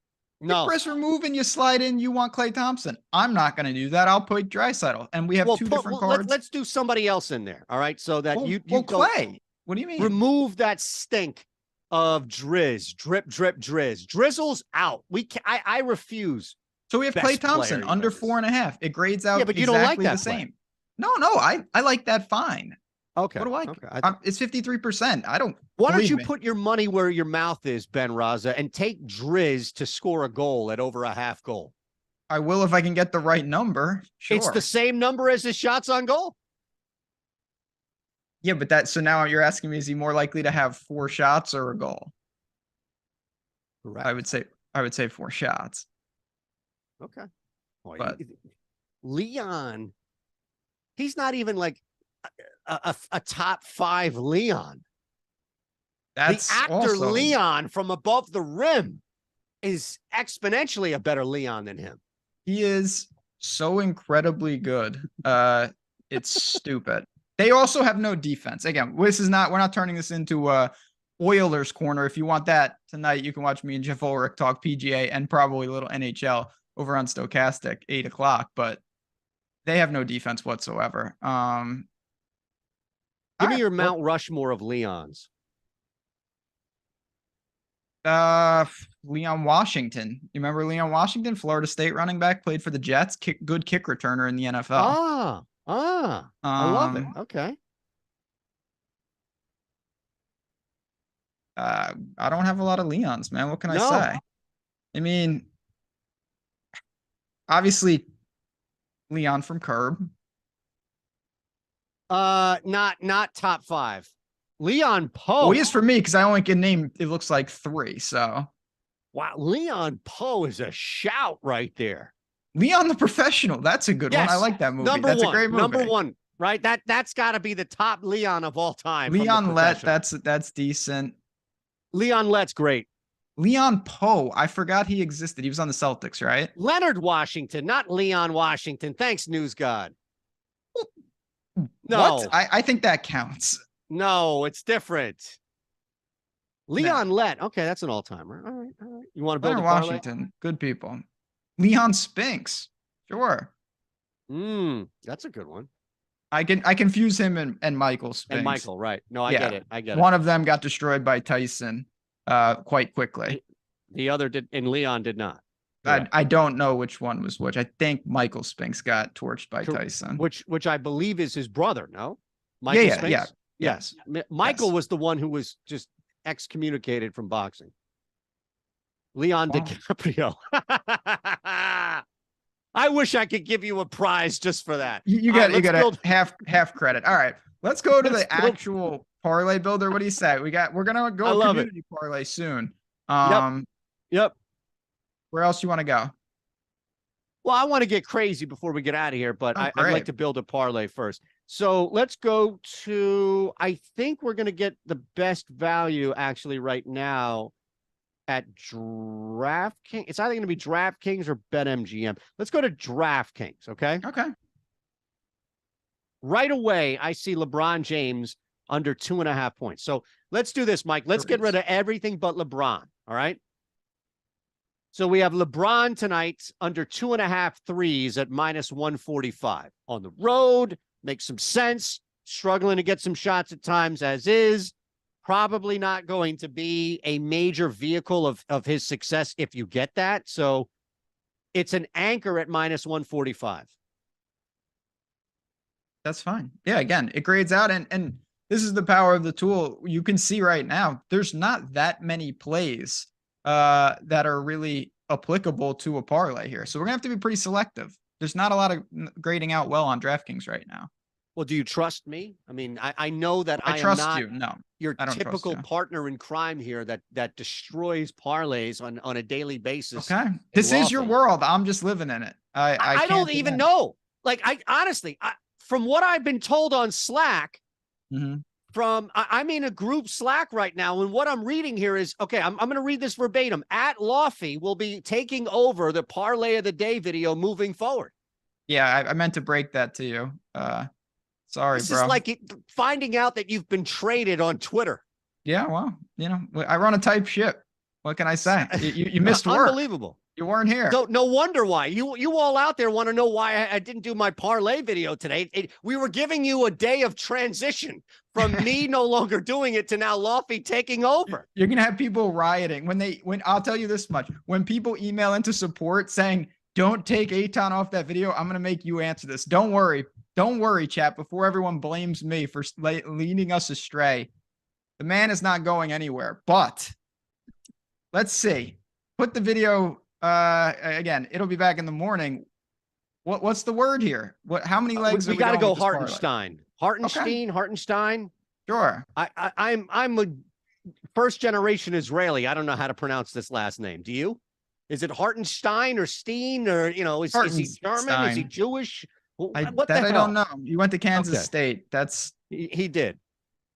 No.
You press remove and you slide in, you want Klay Thompson. I'm not going to do that. I'll put Draisaitl. And we have two different cards.
Let's do somebody else in there. All right. So that you
Klay. What do you mean?
Remove that stink of Driz. Drip, Driz. Drizzle's out. I refuse.
So we have Klay Thompson under 4.5. It grades out
yeah, but you
exactly
don't like that
the same. No, I like that fine.
Okay.
What do I?
Okay.
It's 53%. I don't.
Why don't you
me.
put your money where your mouth is, Ben Rasa, and take Driz to score a goal at over a half goal?
I will if I can get the right number. Sure.
It's the same number as his shots on goal.
Yeah, but so now you're asking me, is he more likely to have 4 shots or a goal?
Correct.
I would say 4 shots.
Okay. Boy,
but
Leon, he's not even like a top 5 Leon.
That's
the actor
also,
Leon from Above the Rim is exponentially a better Leon than him.
He is so incredibly good. It's stupid. They also have no defense. Again, we're not turning this into a Oilers corner. If you want that tonight, you can watch me and Jeff Ulrich talk PGA and probably a little NHL over on Stochastic, 8:00. But they have no defense whatsoever.
Give me your Mount Rushmore of Leons.
Leon Washington. You remember Leon Washington, Florida State running back, played for the Jets, good kick returner in the NFL.
I love it. Okay.
I don't have a lot of Leons, man. What can I say? I mean, obviously, Leon from Curb.
Not top 5. Leon Poe.
Well, he is for me because I only can name, it looks like 3. So,
wow, Leon Poe is a shout right there.
Leon the Professional. That's a good one. I like that movie. That's a great movie.
Number 1, right? That's got to be the top Leon of all time.
Leon Lett. That's decent.
Leon Lett's great.
Leon Poe. I forgot he existed. He was on the Celtics, right?
Leonard Washington, not Leon Washington. Thanks, News God.
No, what? I think that counts.
No, it's different. Leon Lett. Okay, that's an all-timer. All right. You want to build a parlay?
Washington. Good people. Leon Spinks. Sure.
That's a good one.
I confuse him and Michael Spinks.
And Michael, right. No, I get it.
One of them got destroyed by Tyson quite quickly.
The other did, and Leon did not.
I don't know which one was which. I think Michael Spinks got torched by Tyson.
Which I believe is his brother, no? Michael Spinks?
Yeah.
Yes. Michael was the one who was just excommunicated from boxing. Leon DiCaprio. I wish I could give you a prize just for that.
You got half credit. All right. Let's go to the actual parlay builder. What do you say? We're gonna go community parlay soon.
Yep.
Where else you want to go?
Well, I want to get crazy before we get out of here, but I'd like to build a parlay first. So let's go to, I think we're going to get the best value actually right now at DraftKings. It's either going to be DraftKings or BetMGM. Let's go to DraftKings, okay?
Okay.
Right away, I see LeBron James under 2.5 points. So let's do this, Mike. Let's get rid of everything but LeBron, all right? So we have LeBron tonight under 2.5 threes at -145 on the road. Makes some sense. Struggling to get some shots at times as is. Probably not going to be a major vehicle of his success if you get that. So it's an anchor at -145.
That's fine. Yeah, again, it grades out. And this is the power of the tool. You can see right now, there's not that many plays that are really applicable to a parlay here. So we're gonna have to be pretty selective. There's not a lot of grading out well on DraftKings right now.
Well, do you trust me? I mean, I know that I
trust
am not
you. No,
your typical partner in crime here that destroys parlays on a daily basis.
Okay. This is your world. I'm just living in it.
I don't even know. Like, honestly, from what I've been told on Slack, I'm in a group Slack right now, and what I'm reading here is, okay, I'm going to read this verbatim. At Lofty will be taking over the parlay of the day video moving forward.
Yeah, I meant to break that to you. Sorry,
this
bro.
This is like finding out that you've been traded on Twitter.
Yeah, well, I run a tight ship. What can I say? You missed work.
Unbelievable.
You weren't here.
No wonder why. You all out there want to know why I didn't do my parlay video today. We were giving you a day of transition from me no longer doing it to now Lofty taking over.
You're going to have people rioting when I'll tell you this much. When people email into support saying, don't take Eytan off that video, I'm going to make you answer this. Don't worry. don't worry, chat. Before everyone blames me for leading us astray, the man is not going anywhere. But let's see. Put the video again. It'll be back in the morning. What's the word here? How many legs?
We got to go Hartenstein.
Okay.
Hartenstein.
Sure.
I'm a first generation Israeli. I don't know how to pronounce this last name. Do you? Is it Hartenstein or Steen or is he German? Is he Jewish? What the hell?
I don't know. You went to Kansas State.
He did.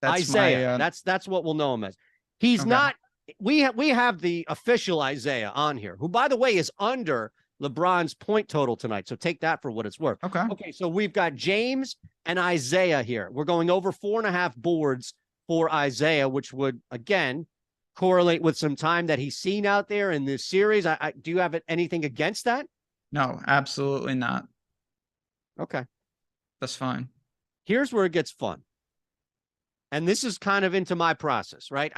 That's
Isaiah. That's what we'll know him as. He's not. We have the official Isaiah on here, who, by the way, is under LeBron's point total tonight. So take that for what it's worth. Okay. So we've got James and Isaiah here. We're going over 4.5 boards for Isaiah, which would, again, correlate with some time that he's seen out there in this series. Do you have anything against that?
No, absolutely not.
Okay.
That's fine.
Here's where it gets fun. And this is kind of into my process, right?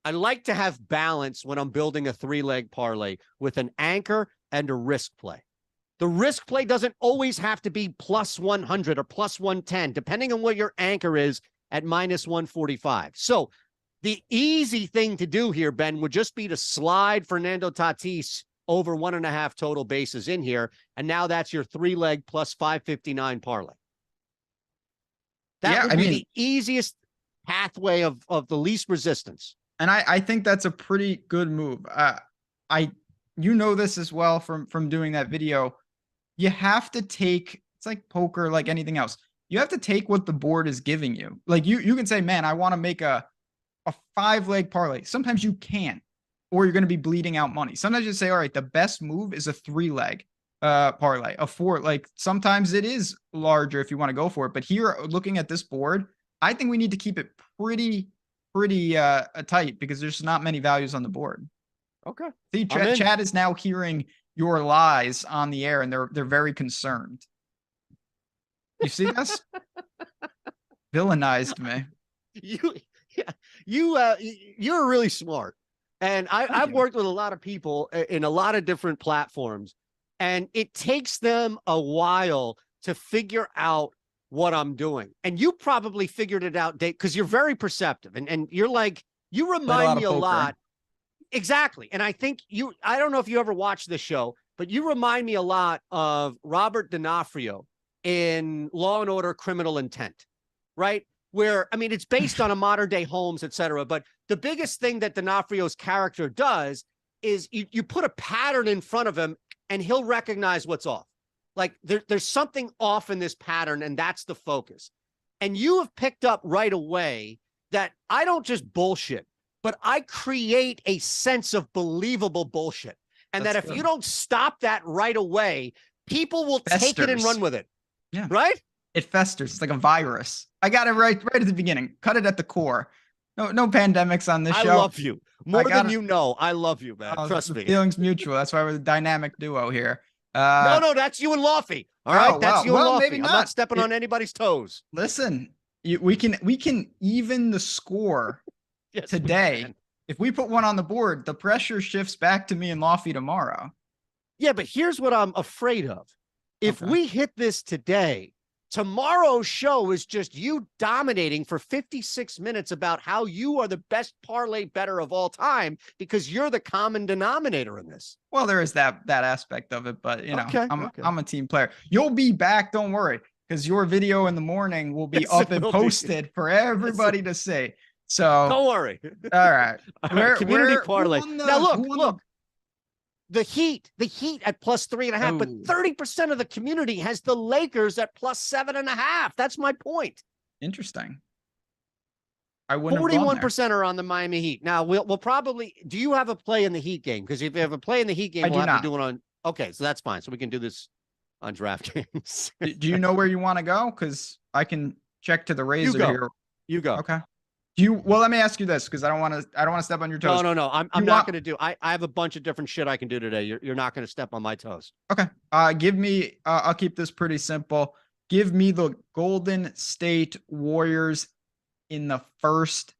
I like to have balance when I'm building a 3-leg parlay with an anchor and a risk play. The risk play doesn't always have to be plus 100 or plus 110, depending on what your anchor is at minus 145. So the easy thing to do here, Ben, would just be to slide Fernando Tatis over 1.5 total bases in here. And now that's your 3-leg plus 559 parlay. That would be the easiest pathway of the least resistance.
And I think that's a pretty good move. You know this as well from doing that video. You have to take, it's like poker, like anything else. You have to take what the board is giving you. Like you can say, man, I want to make a 5-leg parlay. Sometimes you can't, or you're going to be bleeding out money. Sometimes you say, all right, the best move is a 3-leg parlay, a 4. Like sometimes it is larger if you want to go for it. But here, looking at this board, I think we need to keep it pretty tight because there's not many values on the board.
Okay.
See, Chad is now hearing your lies on the air, and they're very concerned. You see this? Villainized me.
You're really smart, and I've worked with a lot of people in a lot of different platforms, and it takes them a while to figure out what I'm doing. And you probably figured it out, Dave, because you're very perceptive, and you're like, you remind me a lot. Exactly. And I think I don't know if you ever watched this show, but you remind me a lot of Robert D'Onofrio in Law and Order Criminal Intent, right? Where, I mean, it's based on a modern day Holmes, et cetera. But the biggest thing that D'Onofrio's character does is you put a pattern in front of him and he'll recognize what's off. Like there's something off in this pattern, and that's the focus. And you have picked up right away that I don't just bullshit, but I create a sense of believable bullshit. And that's that if you don't stop that right away, people will take it and run with it.
Yeah.
Right?
It festers. It's like a virus. I got it right at the beginning. Cut it at the core. No pandemics on this show.
I love you. More than you know. I love you, man. Trust me.
Feelings mutual. That's why we're the dynamic duo here.
No, that's you and Lofty. All right, that's you and Lofty.
Maybe
I'm not stepping on anybody's toes.
Listen, we can even the score today. If we put one on the board, the pressure shifts back to me and Lofty tomorrow.
Yeah, but here's what I'm afraid of. If we hit this today, tomorrow's show is just you dominating for 56 minutes about how you are the best parlay bettor of all time because you're the common denominator in this.
Well, there is that aspect of it, but I'm a team player. You'll be back, don't worry, because your video in the morning will be up and posted for everybody to see. So
don't worry.
All right.
Community parlay. Now look. The Heat at plus 3.5, but 30% of the community has the Lakers at plus 7.5. That's my point.
Interesting. I wouldn't.
41% are on the Miami Heat. Now we'll probably. Do you have a play in the Heat game? Because if you have a play in the Heat game, we'll have to do it on. Okay, so that's fine. So we can do this on DraftKings.
Do you know where you want to go? Because I can check to the razor here.
You go.
Okay. Well, let me ask you this, because I don't want to step on your toes.
No. I'm not going to do. I have a bunch of different shit I can do today. You're not going to step on my toes.
Okay. Give me. I'll keep this pretty simple. Give me the Golden State Warriors in the first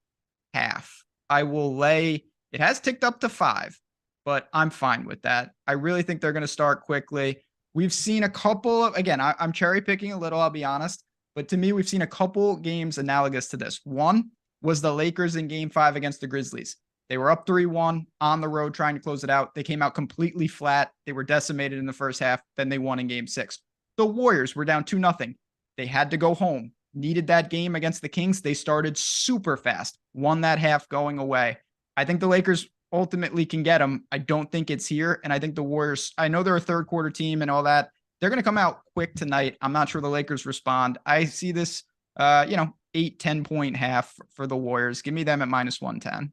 half. I will lay. It has ticked up to 5, but I'm fine with that. I really think they're going to start quickly. We've seen a couple of. Again, I'm cherry picking a little. I'll be honest. But to me, we've seen a couple games analogous to this. One was the Lakers in game 5 against the Grizzlies. They were up 3-1 on the road trying to close it out. They came out completely flat. They were decimated in the first half. Then they won in game 6. The Warriors were down 2-0. They had to go home. Needed that game against the Kings. They started super fast. Won that half going away. I think the Lakers ultimately can get them. I don't think it's here. And I think the Warriors, I know they're a third quarter team and all that. They're going to come out quick tonight. I'm not sure the Lakers respond. I see this, 8-10 point half for the Warriors. Give me them at -110.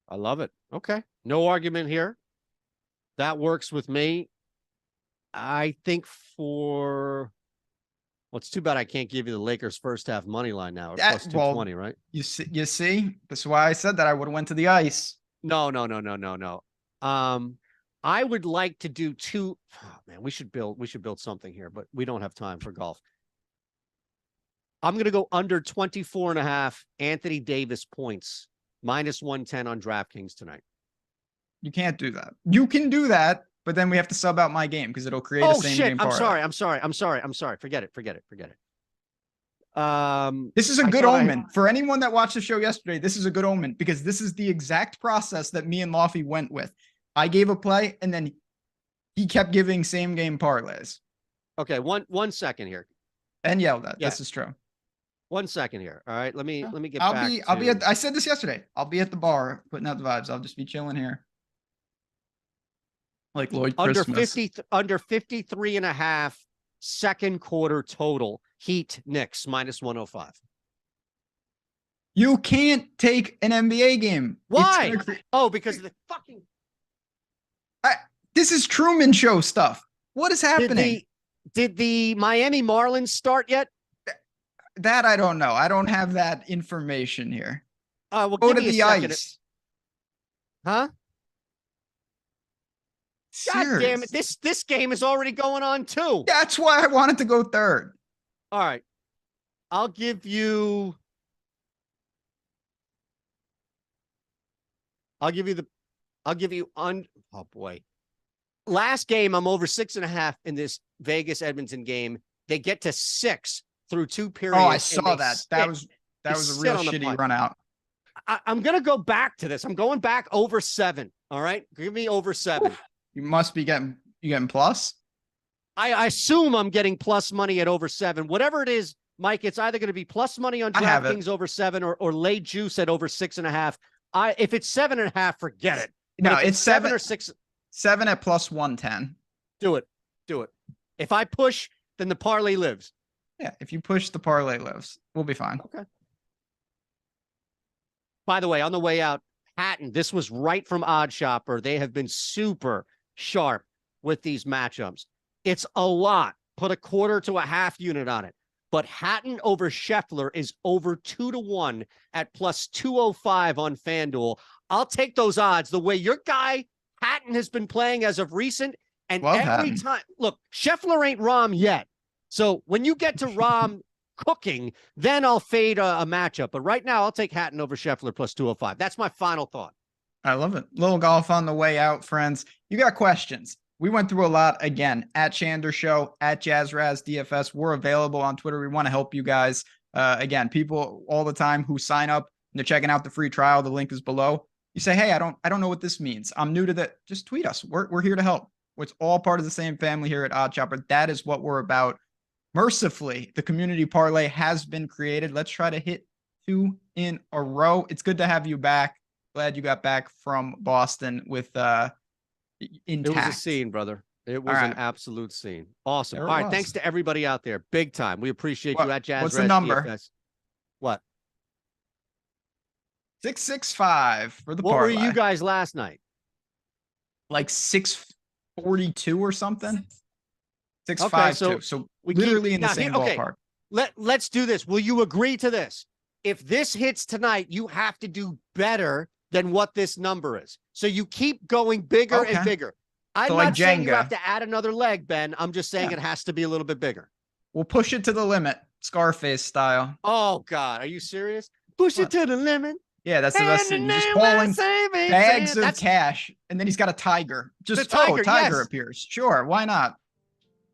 I love it. Okay. No argument here. That works with me. I think well, it's too bad I can't give you the Lakers first half money line now. Plus 220, right? You
see, that's why I said that I would have went to the ice.
No. I would like to do two. Oh, man, we should build something here, but we don't have time for golf. I'm going to go under 24.5 Anthony Davis points, -110 on DraftKings tonight.
You can't do that. You can do that, but then we have to sub out my game because it'll create a same game parlay.
I'm sorry. Forget it.
This is a good omen for anyone that watched the show yesterday. This is a good omen because this is the exact process that me and Lofty went with. I gave a play and then he kept giving same game parlays.
Okay. One second here.
And yelled at. Yeah. This is true.
1 second here. All right. Let me get
back. I said this yesterday. I'll be at the bar putting out the vibes. I'll just be chilling here. Like Lloyd Christmas.
Under 53.5 second quarter total. Heat-Knicks -105.
You can't take an NBA game.
Why? Because of the fucking.
This is Truman Show stuff. What is happening?
Did the Miami Marlins start yet?
That I don't know. I don't have that information here.
Well,
go to the ice.
Huh? God damn it. This game is already going on too.
That's why I wanted to go third.
All right. I'll give you oh boy. Last game, I'm over 6.5 in this Vegas Edmonton game. They get to 6 through 2 periods.
Oh, I saw that. That was a real shitty run out.
I'm going to go back to this. I'm going back over 7. All right. Give me over 7.
You must be getting plus.
I assume I'm getting plus money at over 7. Whatever it is, Mike, it's either going to be plus money on DraftKings over 7 or lay juice at over 6.5. If it's 7.5, forget it.
No, it's 7
or 6.
7 at +110.
Do it. If I push, then the parlay lives.
Yeah, if you push, the parlay lives. We'll be fine.
Okay. By the way, on the way out, Hatton, this was right from Oddshopper. They have been super sharp with these matchups. It's a lot. Put a quarter to a half unit on it. But Hatton over Scheffler is over 2-1 at +205 on FanDuel. I'll take those odds the way your guy Hatton has been playing as of recent. And every time, look, Scheffler ain't Rahm yet. So when you get to Rahm cooking, then I'll fade a matchup. But right now, I'll take Hatton over Scheffler +205. That's my final thought.
I love it. Little golf on the way out, friends. You got questions? We went through a lot again at Shander Show, at JazzRaz DFS. We're available on Twitter. We want to help you guys. Again, people all the time who sign up and they're checking out the free trial. The link is below. You say, hey, I don't know what this means. I'm new to that. Just tweet us. We're here to help. It's all part of the same family here at Oddshopper. That is what we're about. Mercifully, the community parlay has been created. Let's try to hit 2 in a row. It's good to have you back. Glad you got back from Boston with intact.
It was a scene, brother. It was an absolute scene. Awesome. All right. Thanks to everybody out there. Big time. We appreciate you at JazzRaz.
What's the number?
DFS. What?
665 for the parlay.
What were you guys last night?
Like 642 or something? 652.
Okay,
so we literally in the same ballpark.
Let's do this. Will you agree to this? If this hits tonight, you have to do better than what this number is. So you keep going bigger and bigger. I'm not saying you have to add another leg, Ben. I'm just saying it has to be a little bit bigger.
We'll push it to the limit, Scarface style.
Oh, God. Are you serious? Push it to the limit.
Yeah, that's the best thing. He's just hauling bags of cash, and then he's got a tiger. Just tiger
yes.
appears. Sure, why not?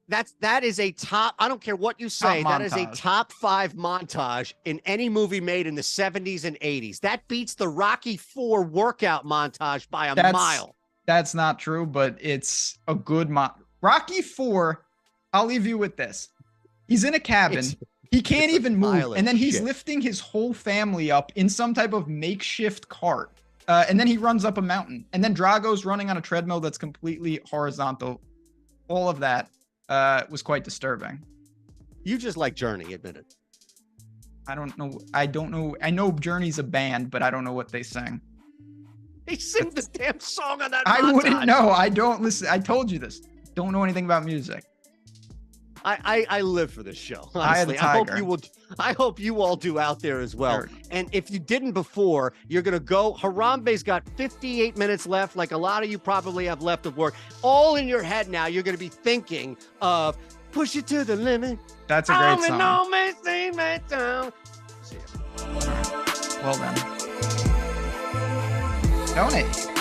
That is a top. I don't care what you say.
Top
that is a
montage.
top 5 montage in any movie made in the 70s and 80s. That beats the Rocky IV workout montage by a mile.
That's not true, but it's a good Rocky IV. I'll leave you with this. He's in a cabin. He can't even move. And then he's lifting his whole family up in some type of makeshift cart. And then he runs up a mountain. And then Drago's running on a treadmill that's completely horizontal. All of that was quite disturbing.
You just like Journey, admit it.
I don't know. I know Journey's a band, but I don't know what they sing.
They sing the damn song on that
I
montage.
wouldn't know. I don't listen. I told you this. Don't know anything about music.
I live for this show.
Honestly,
I hope you all do out there as well.
Sure.
And if you didn't before, you're gonna go. Harambe's got 58 minutes left, like a lot of you probably have left of work. All in your head now. You're gonna be thinking of "Push It to the Limit."
That's a great song.
See ya.
Well then, donate.